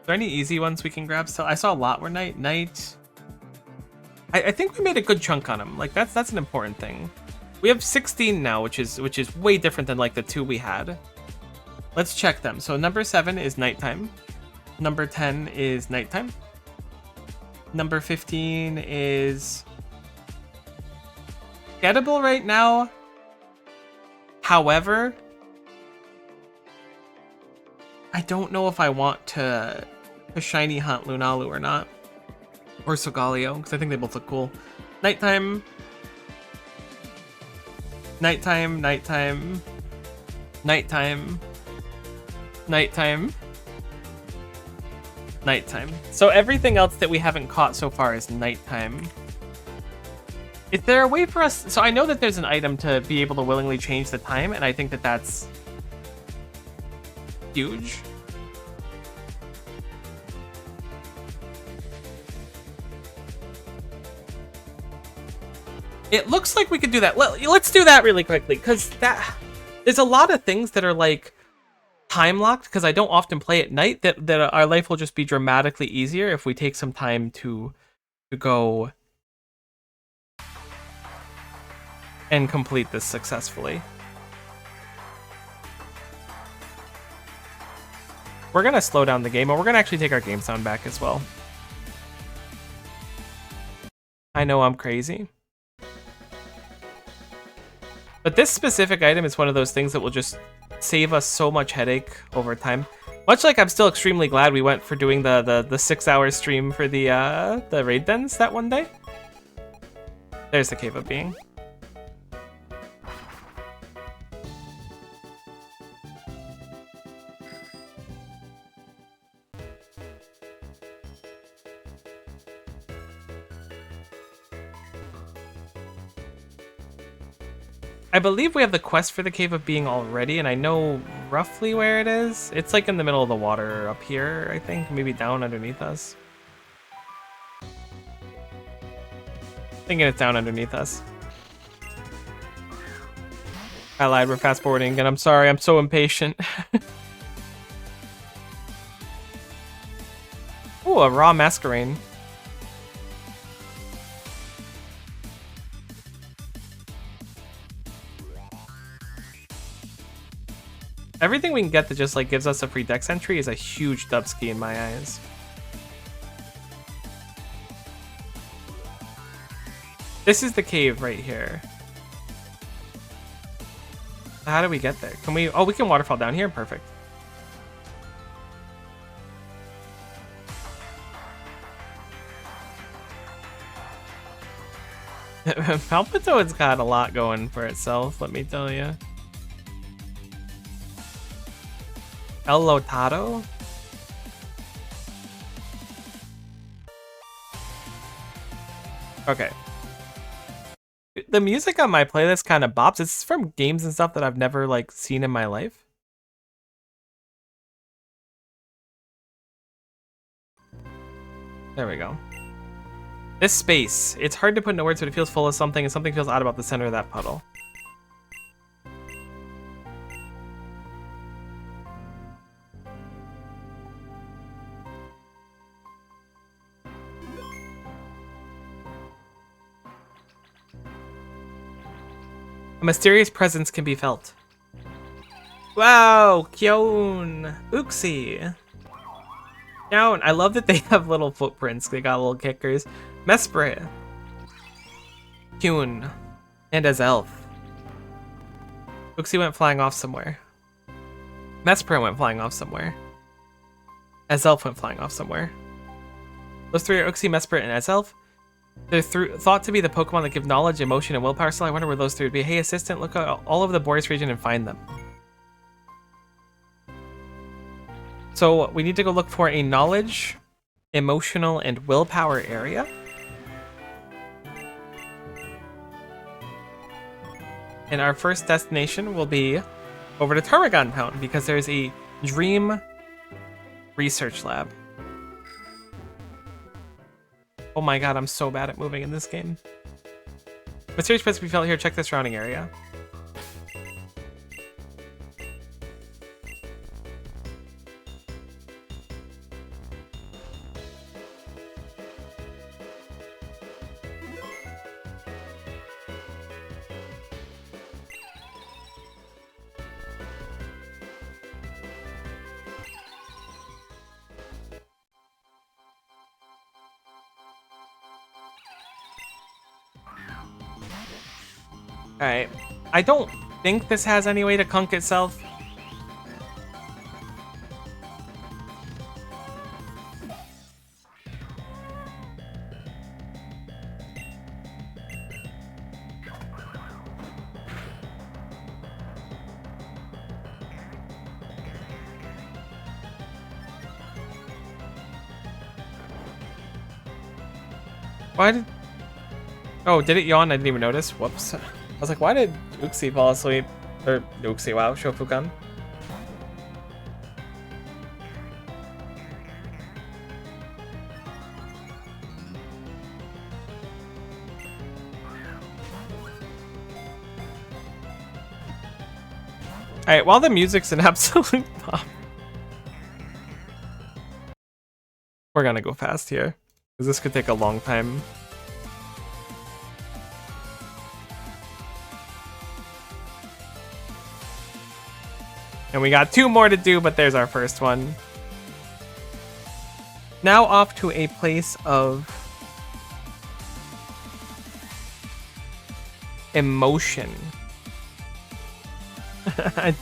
Are there any easy ones we can grab? So I saw a lot were night. I think we made a good chunk on them. Like that's an important thing. We have 16 now, which is way different than like the 2 we had. Let's check them. So number 7 is nighttime. Number 10 is nighttime. Number 15 is gettable right now. However, I don't know if I want to shiny hunt Lunalu or not. Or Solgaleo, because I think they both look cool. Nighttime. Nighttime. Nighttime. Nighttime. Nighttime. So everything else that we haven't caught so far is nighttime. Is there a way for us... So I know that there's an item to be able to willingly change the time, and I think that that's huge. It looks like we could do that. Let's do that really quickly, because there's a lot of things that are like time locked, because I don't often play at night, that our life will just be dramatically easier if we take some time to go and complete this successfully. We're gonna slow down the game, and we're gonna actually take our game sound back as well. I know I'm crazy. But this specific item is one of those things that will just save us so much headache over time. Much like I'm still extremely glad we went for doing the 6-hour stream for the raid dens that one day. There's the Cave of Being. I believe we have the quest for the Cave of Being already, and I know roughly where it is. It's like in the middle of the water up here, I think. Maybe down underneath us. Thinking it's down underneath us. I lied, we're fast forwarding again. I'm sorry, I'm so impatient. Ooh, a raw masquerade. Everything we can get that just like gives us a free dex entry is a huge dubski in my eyes. This is the cave right here. How do we get there? Can we... Oh, we can waterfall down here? Perfect. Palpitoad's got a lot going for itself, let me tell you. El Lotado? Okay. The music on my playlist kind of bops. It's from games and stuff that I've never like seen in my life. There we go. This space. It's hard to put into words, but it feels full of something, and something feels odd about the center of that puddle. A mysterious presence can be felt. Wow, Kyon, Uxie. Kyon, I love that they have little footprints. They got little kickers. Mesprit. Kyon. And as elf. Uxie went flying off somewhere. Mesprit went flying off somewhere. As elf went flying off somewhere. Those three are Uxie, Mesprit, and as elf. They're thought to be the Pokemon that give knowledge, emotion, and willpower, so I wonder where those three would be. Hey, assistant, look all over the Boreas region and find them. So we need to go look for a knowledge, emotional, and willpower area. And our first destination will be over to Terragon Town, because there's a Dream Research Lab. Oh my god, I'm so bad at moving in this game. Mysterious presence we felt here. Check the surrounding area. Alright. I don't think this has any way to conk itself. Why did... Oh, did it yawn? I didn't even notice. Whoops. I was like, why did Uxie fall asleep? Or Uxie, wow, Shofukan. Alright, while the music's an absolute pop, we're gonna go fast here, because this could take a long time. And we got 2 more to do, but there's our first one. Now off to a place of emotion. I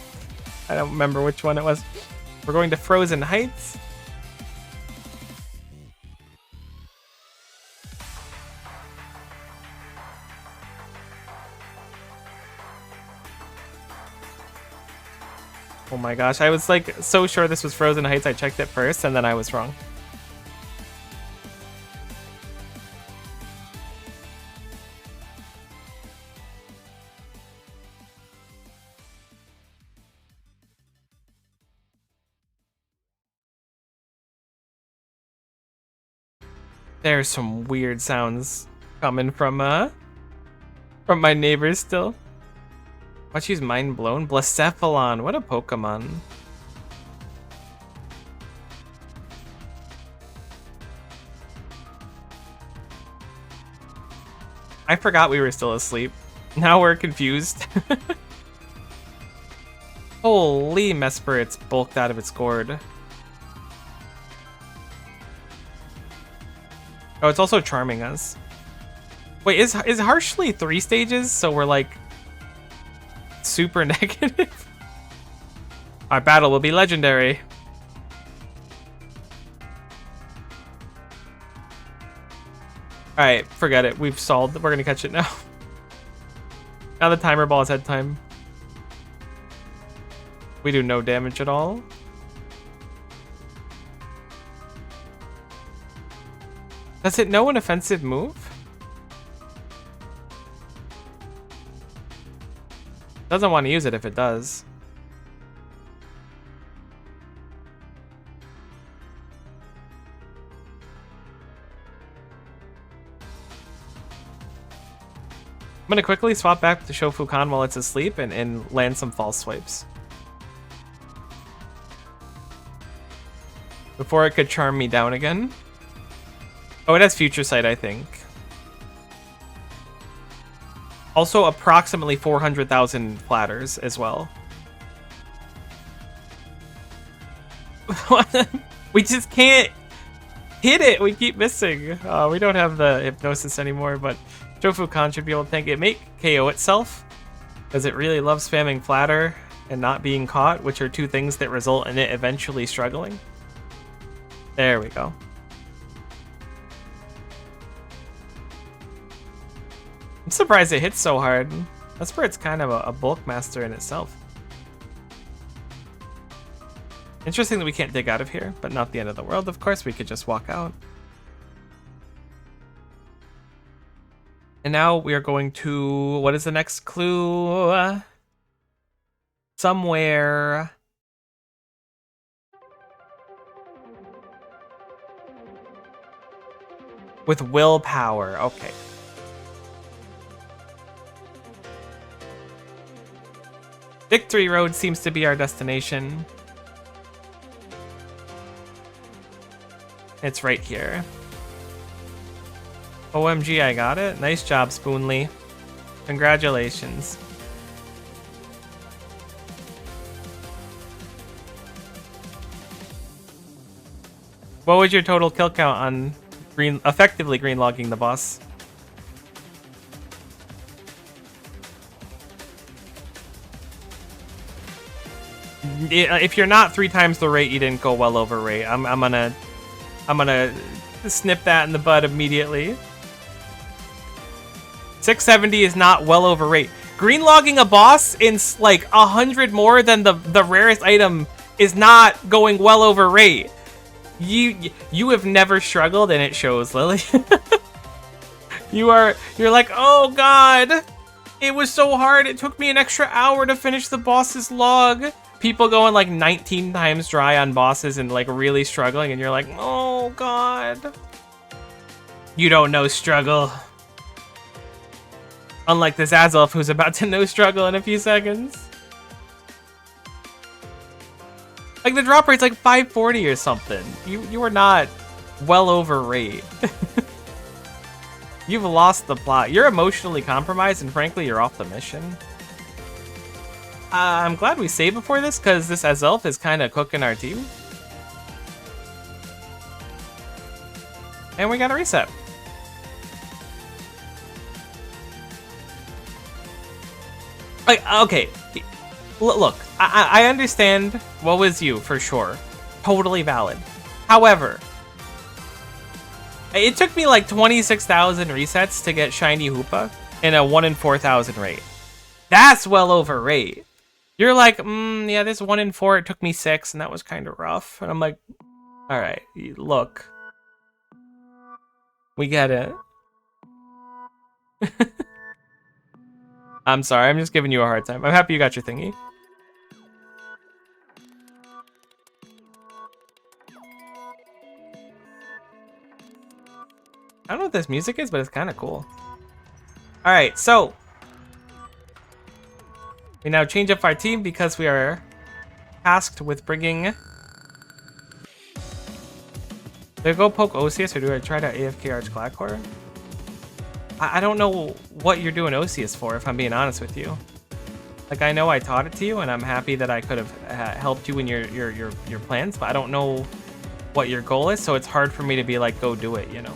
don't remember which one it was. We're going to Frozen Heights. Oh my gosh, I was like so sure this was Frozen Heights. I checked it first and then I was wrong. There's some weird sounds coming from my neighbors still. Watch, she's mind blown. Blacephalon, what a Pokemon. I forgot we were still asleep. Now we're confused. Holy Mesper, it's bulked out of its gourd. Oh, it's also charming us. Wait, is Harshly 3 stages? So we're like super negative? Our battle will be legendary. Alright, forget it. We've solved. We're gonna catch it now. Now the timer ball has had time. We do no damage at all. Does it know an offensive move? Doesn't want to use it if it does. I'm gonna quickly swap back to Shofukan while it's asleep and land some false swipes. Before it could charm me down again. Oh, it has Future Sight, I think. Also, approximately 400,000 platters as well. We just can't hit it. We keep missing. We don't have the hypnosis anymore, but Shofukan should be able to tank it. Make KO itself, because it really loves spamming flatter and not being caught, which are 2 things that result in it eventually struggling. There we go. I'm surprised it hits so hard. That's where it's kind of a bulk master in itself. Interesting that we can't dig out of here, but not the end of the world. Of course, we could just walk out. And now we are going to... What is the next clue? Somewhere... with willpower. Okay. Victory Road seems to be our destination. It's right here. OMG, I got it. Nice job, Spoonly. Congratulations. What was your total kill count on effectively green logging the boss? If you're not 3 times the rate, you didn't go well over rate. I'm gonna snip that in the bud immediately. 670 is not well over rate. Green logging a boss in like 100 more than the rarest item is not going well over rate. You have never struggled, and it shows, Lily. You're like, oh god, it was so hard. It took me an extra hour to finish the boss's log. People going like 19 times dry on bosses and like really struggling, and you're like, oh god. You don't know struggle. Unlike this Azelf who's about to know struggle in a few seconds. Like the drop rate's like 540 or something. You are not well over rate. You've lost the plot. You're emotionally compromised, and frankly, you're off the mission. I'm glad we saved before this, because this Azelf is kind of cooking our team. And we got a reset. Like, okay, look, I understand what was you, for sure. Totally valid. However, it took me like 26,000 resets to get Shiny Hoopa in a 1 in 4,000 rate. That's well over rate. You're like, yeah, this 1 in 4, it took me 6, and that was kind of rough. And I'm like, all right, look. We get it. I'm sorry, I'm just giving you a hard time. I'm happy you got your thingy. I don't know what this music is, but it's kind of cool. Alright, so we now change up our team because we are tasked with bringing... Do I go poke Osius or do I try to AFK Arch Glacor? I don't know what you're doing Osius for, if I'm being honest with you. Like, I know I taught it to you, and I'm happy that I could have helped you in your plans, but I don't know what your goal is, so it's hard for me to be like, go do it, you know?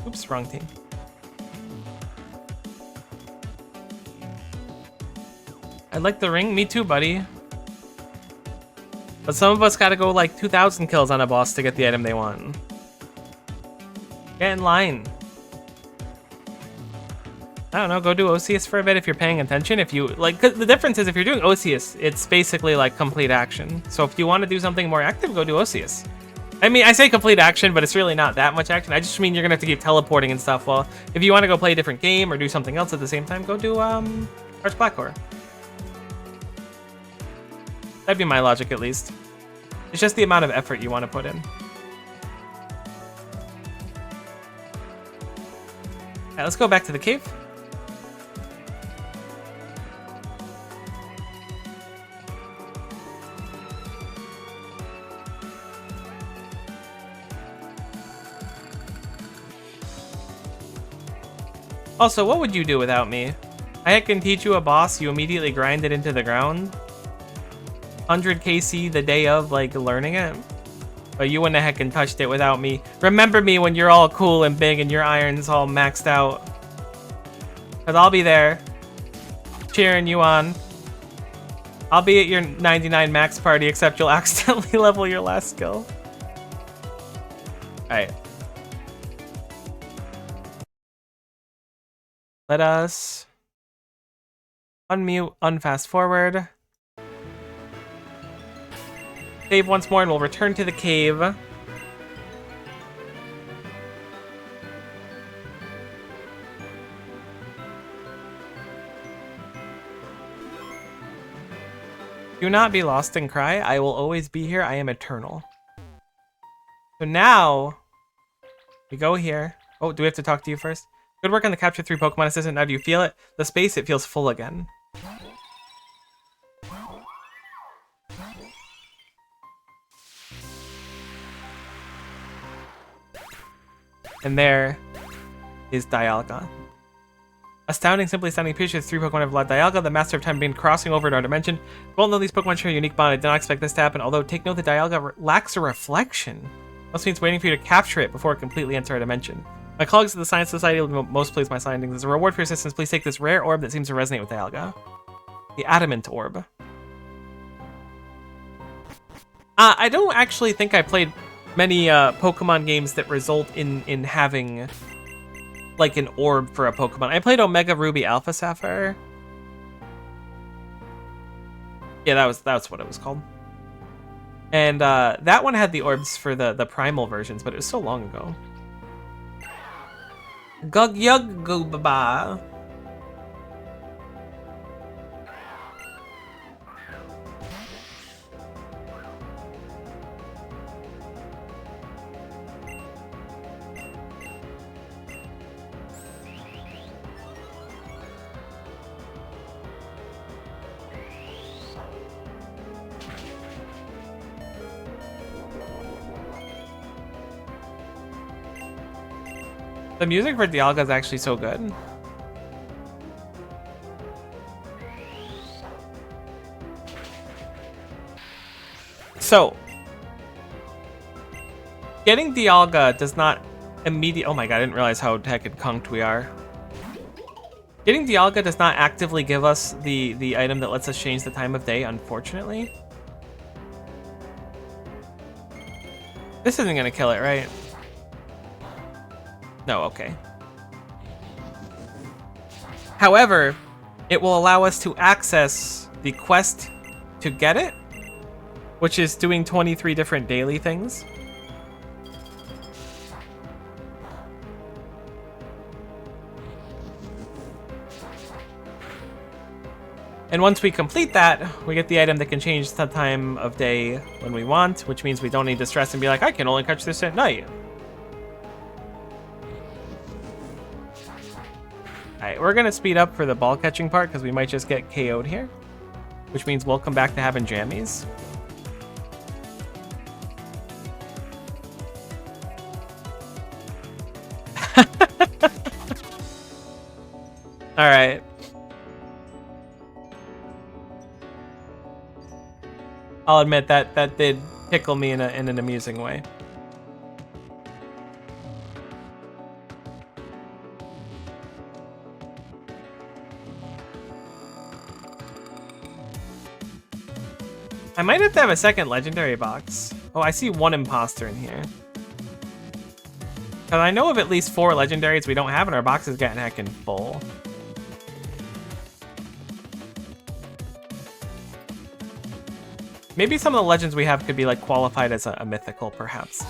Oops, wrong team. I like the ring. Me too, buddy. But some of us gotta go like 2,000 kills on a boss to get the item they want. Get in line. I don't know, go do Osius for a bit if you're paying attention. If you, like, 'cause the difference is if you're doing Osius, it's basically like complete action. So if you want to do something more active, go do Osius. I mean, I say complete action, but it's really not that much action. I just mean you're gonna have to keep teleporting and stuff. Well, if you want to go play a different game or do something else at the same time, go do Arch Glacor. That'd be my logic, at least. It's just the amount of effort you want to put in. Alright, let's go back to the cave. Also, what would you do without me? I can teach you a boss, you immediately grind it into the ground. 100 KC the day of, like, learning it. But you went ahead and touched it without me. Remember me when you're all cool and big and your iron's all maxed out. Cause I'll be there, cheering you on. I'll be at your 99 max party, except you'll accidentally level your last skill. Alright. Let us unmute, unfast forward. Save once more and we'll return to the cave. Do not be lost and cry. I will always be here. I am eternal. So now we go here. Oh, do we have to talk to you first? Good work on the capture 3 Pokemon assistant. Now do you feel it? The space, it feels full again. And there is Dialga. Astounding, simply stunning pictures. 3 Pokemon have allowed Dialga, the master of time, being crossing over in our dimension. Well known these Pokemon share a unique bond. I did not expect this to happen, although take note that Dialga lacks a reflection. Must means waiting for you to capture it before it completely enters our dimension. My colleagues at the Science Society will be most pleased with my findings. As a reward for your assistance, please take this rare orb that seems to resonate with Dialga. The Adamant Orb. I don't actually think I played many Pokemon games that result in having like an orb for a Pokemon. I played Omega Ruby Alpha Sapphire. Yeah, that's what it was called. And that one had the orbs for the primal versions, but it was so long ago. Gug yug go baba. The music for Dialga is actually so good. So, getting Dialga does not oh my god, I didn't realize how heckin' conked we are. Getting Dialga does not actively give us the item that lets us change the time of day, unfortunately. This isn't gonna kill it, right? No, okay. However, it will allow us to access the quest to get it, which is doing 23 different daily things. And once we complete that, we get the item that can change the time of day when we want, which means we don't need to stress and be like, I can only catch this at night. Alright, we're gonna speed up for the ball catching part because we might just get KO'd here, which means we'll come back to having jammies. Alright. I'll admit that did tickle me in an amusing way. I might have to have a second legendary box. Oh, I see one imposter in here. Because I know of at least 4 legendaries we don't have, and our box is getting heckin' full. Maybe some of the legends we have could be like qualified as a mythical, perhaps.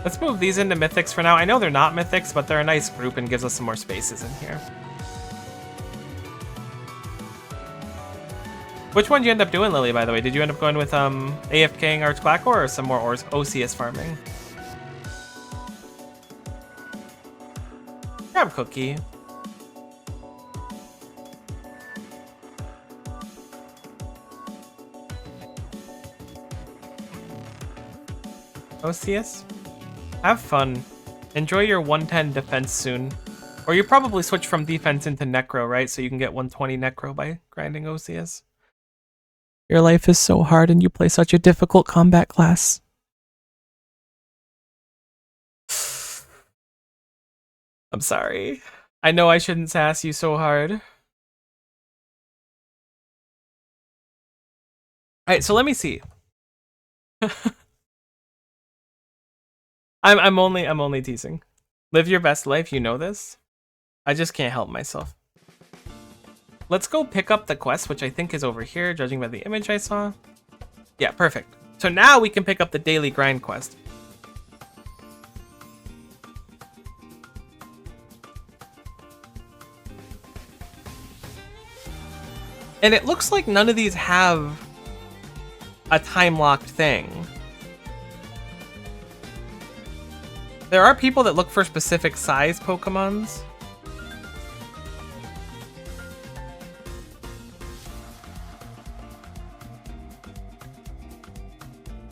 Let's move these into mythics for now. I know they're not mythics, but they're a nice group and gives us some more spaces in here. Which one did you end up doing, Lily, by the way? Did you end up going with AFKing Archclackor or some more OCS farming? Grab Cookie. OCS? Have fun. Enjoy your 110 defense soon. Or you probably switch from defense into Necro, right? So you can get 120 Necro by grinding OCS. Your life is so hard and you play such a difficult combat class. I'm sorry. I know I shouldn't sass you so hard. Alright, so let me see. I'm only teasing. Live your best life, you know this. I just can't help myself. Let's go pick up the quest, which I think is over here, judging by the image I saw. Yeah, perfect. So now we can pick up the daily grind quest. And it looks like none of these have a time-locked thing. There are people that look for specific size Pokemons.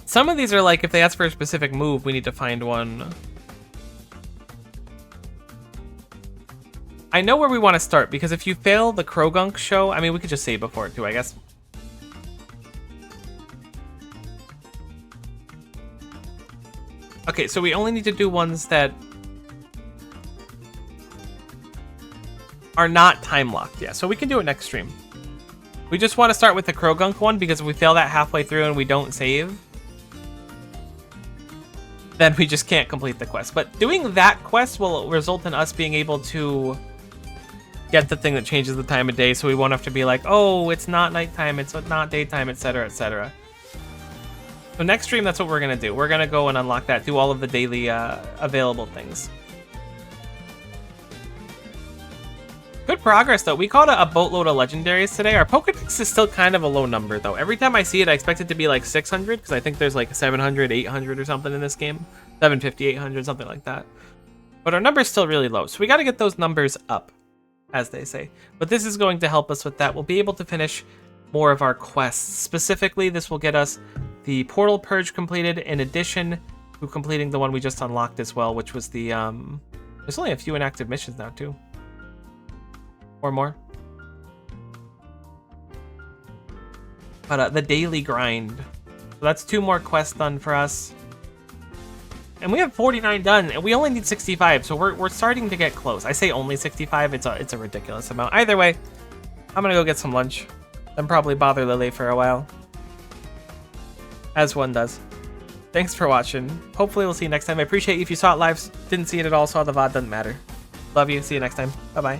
Some of these are like, if they ask for a specific move, we need to find one. I know where we want to start, because if you fail the Krogunk show, I mean, we could just save before it too, I guess. Okay, so we only need to do ones that are not time locked. Yeah, so we can do it next stream. We just want to start with the Krogunk one, because if we fail that halfway through and we don't save, then we just can't complete the quest. But doing that quest will result in us being able to get the thing that changes the time of day, so we won't have to be like, oh, it's not nighttime, it's not daytime, etc., etc. So next stream, that's what we're gonna do. We're gonna go and unlock that, do all of the daily available things. Good progress, though. We caught a boatload of legendaries today. Our Pokedex is still kind of a low number, though. Every time I see it, I expect it to be like 600, because I think there's like 700, 800 or something in this game. 750, 800, something like that. But our number's still really low, so we got to get those numbers up, as they say. But this is going to help us with that. We'll be able to finish more of our quests. Specifically, this will get us the Portal Purge completed, in addition to completing the one we just unlocked as well, which was the... There's only a few inactive missions now, too. Or more. But the daily grind. So that's 2 more quests done for us. And we have 49 done, and we only need 65, so we're starting to get close. I say only 65, it's a ridiculous amount. Either way, I'm gonna go get some lunch. Then probably bother Lily for a while. As one does. Thanks for watching. Hopefully we'll see you next time. I appreciate you if you saw it live, didn't see it at all, saw the VOD, doesn't matter. Love you, see you next time. Bye-bye.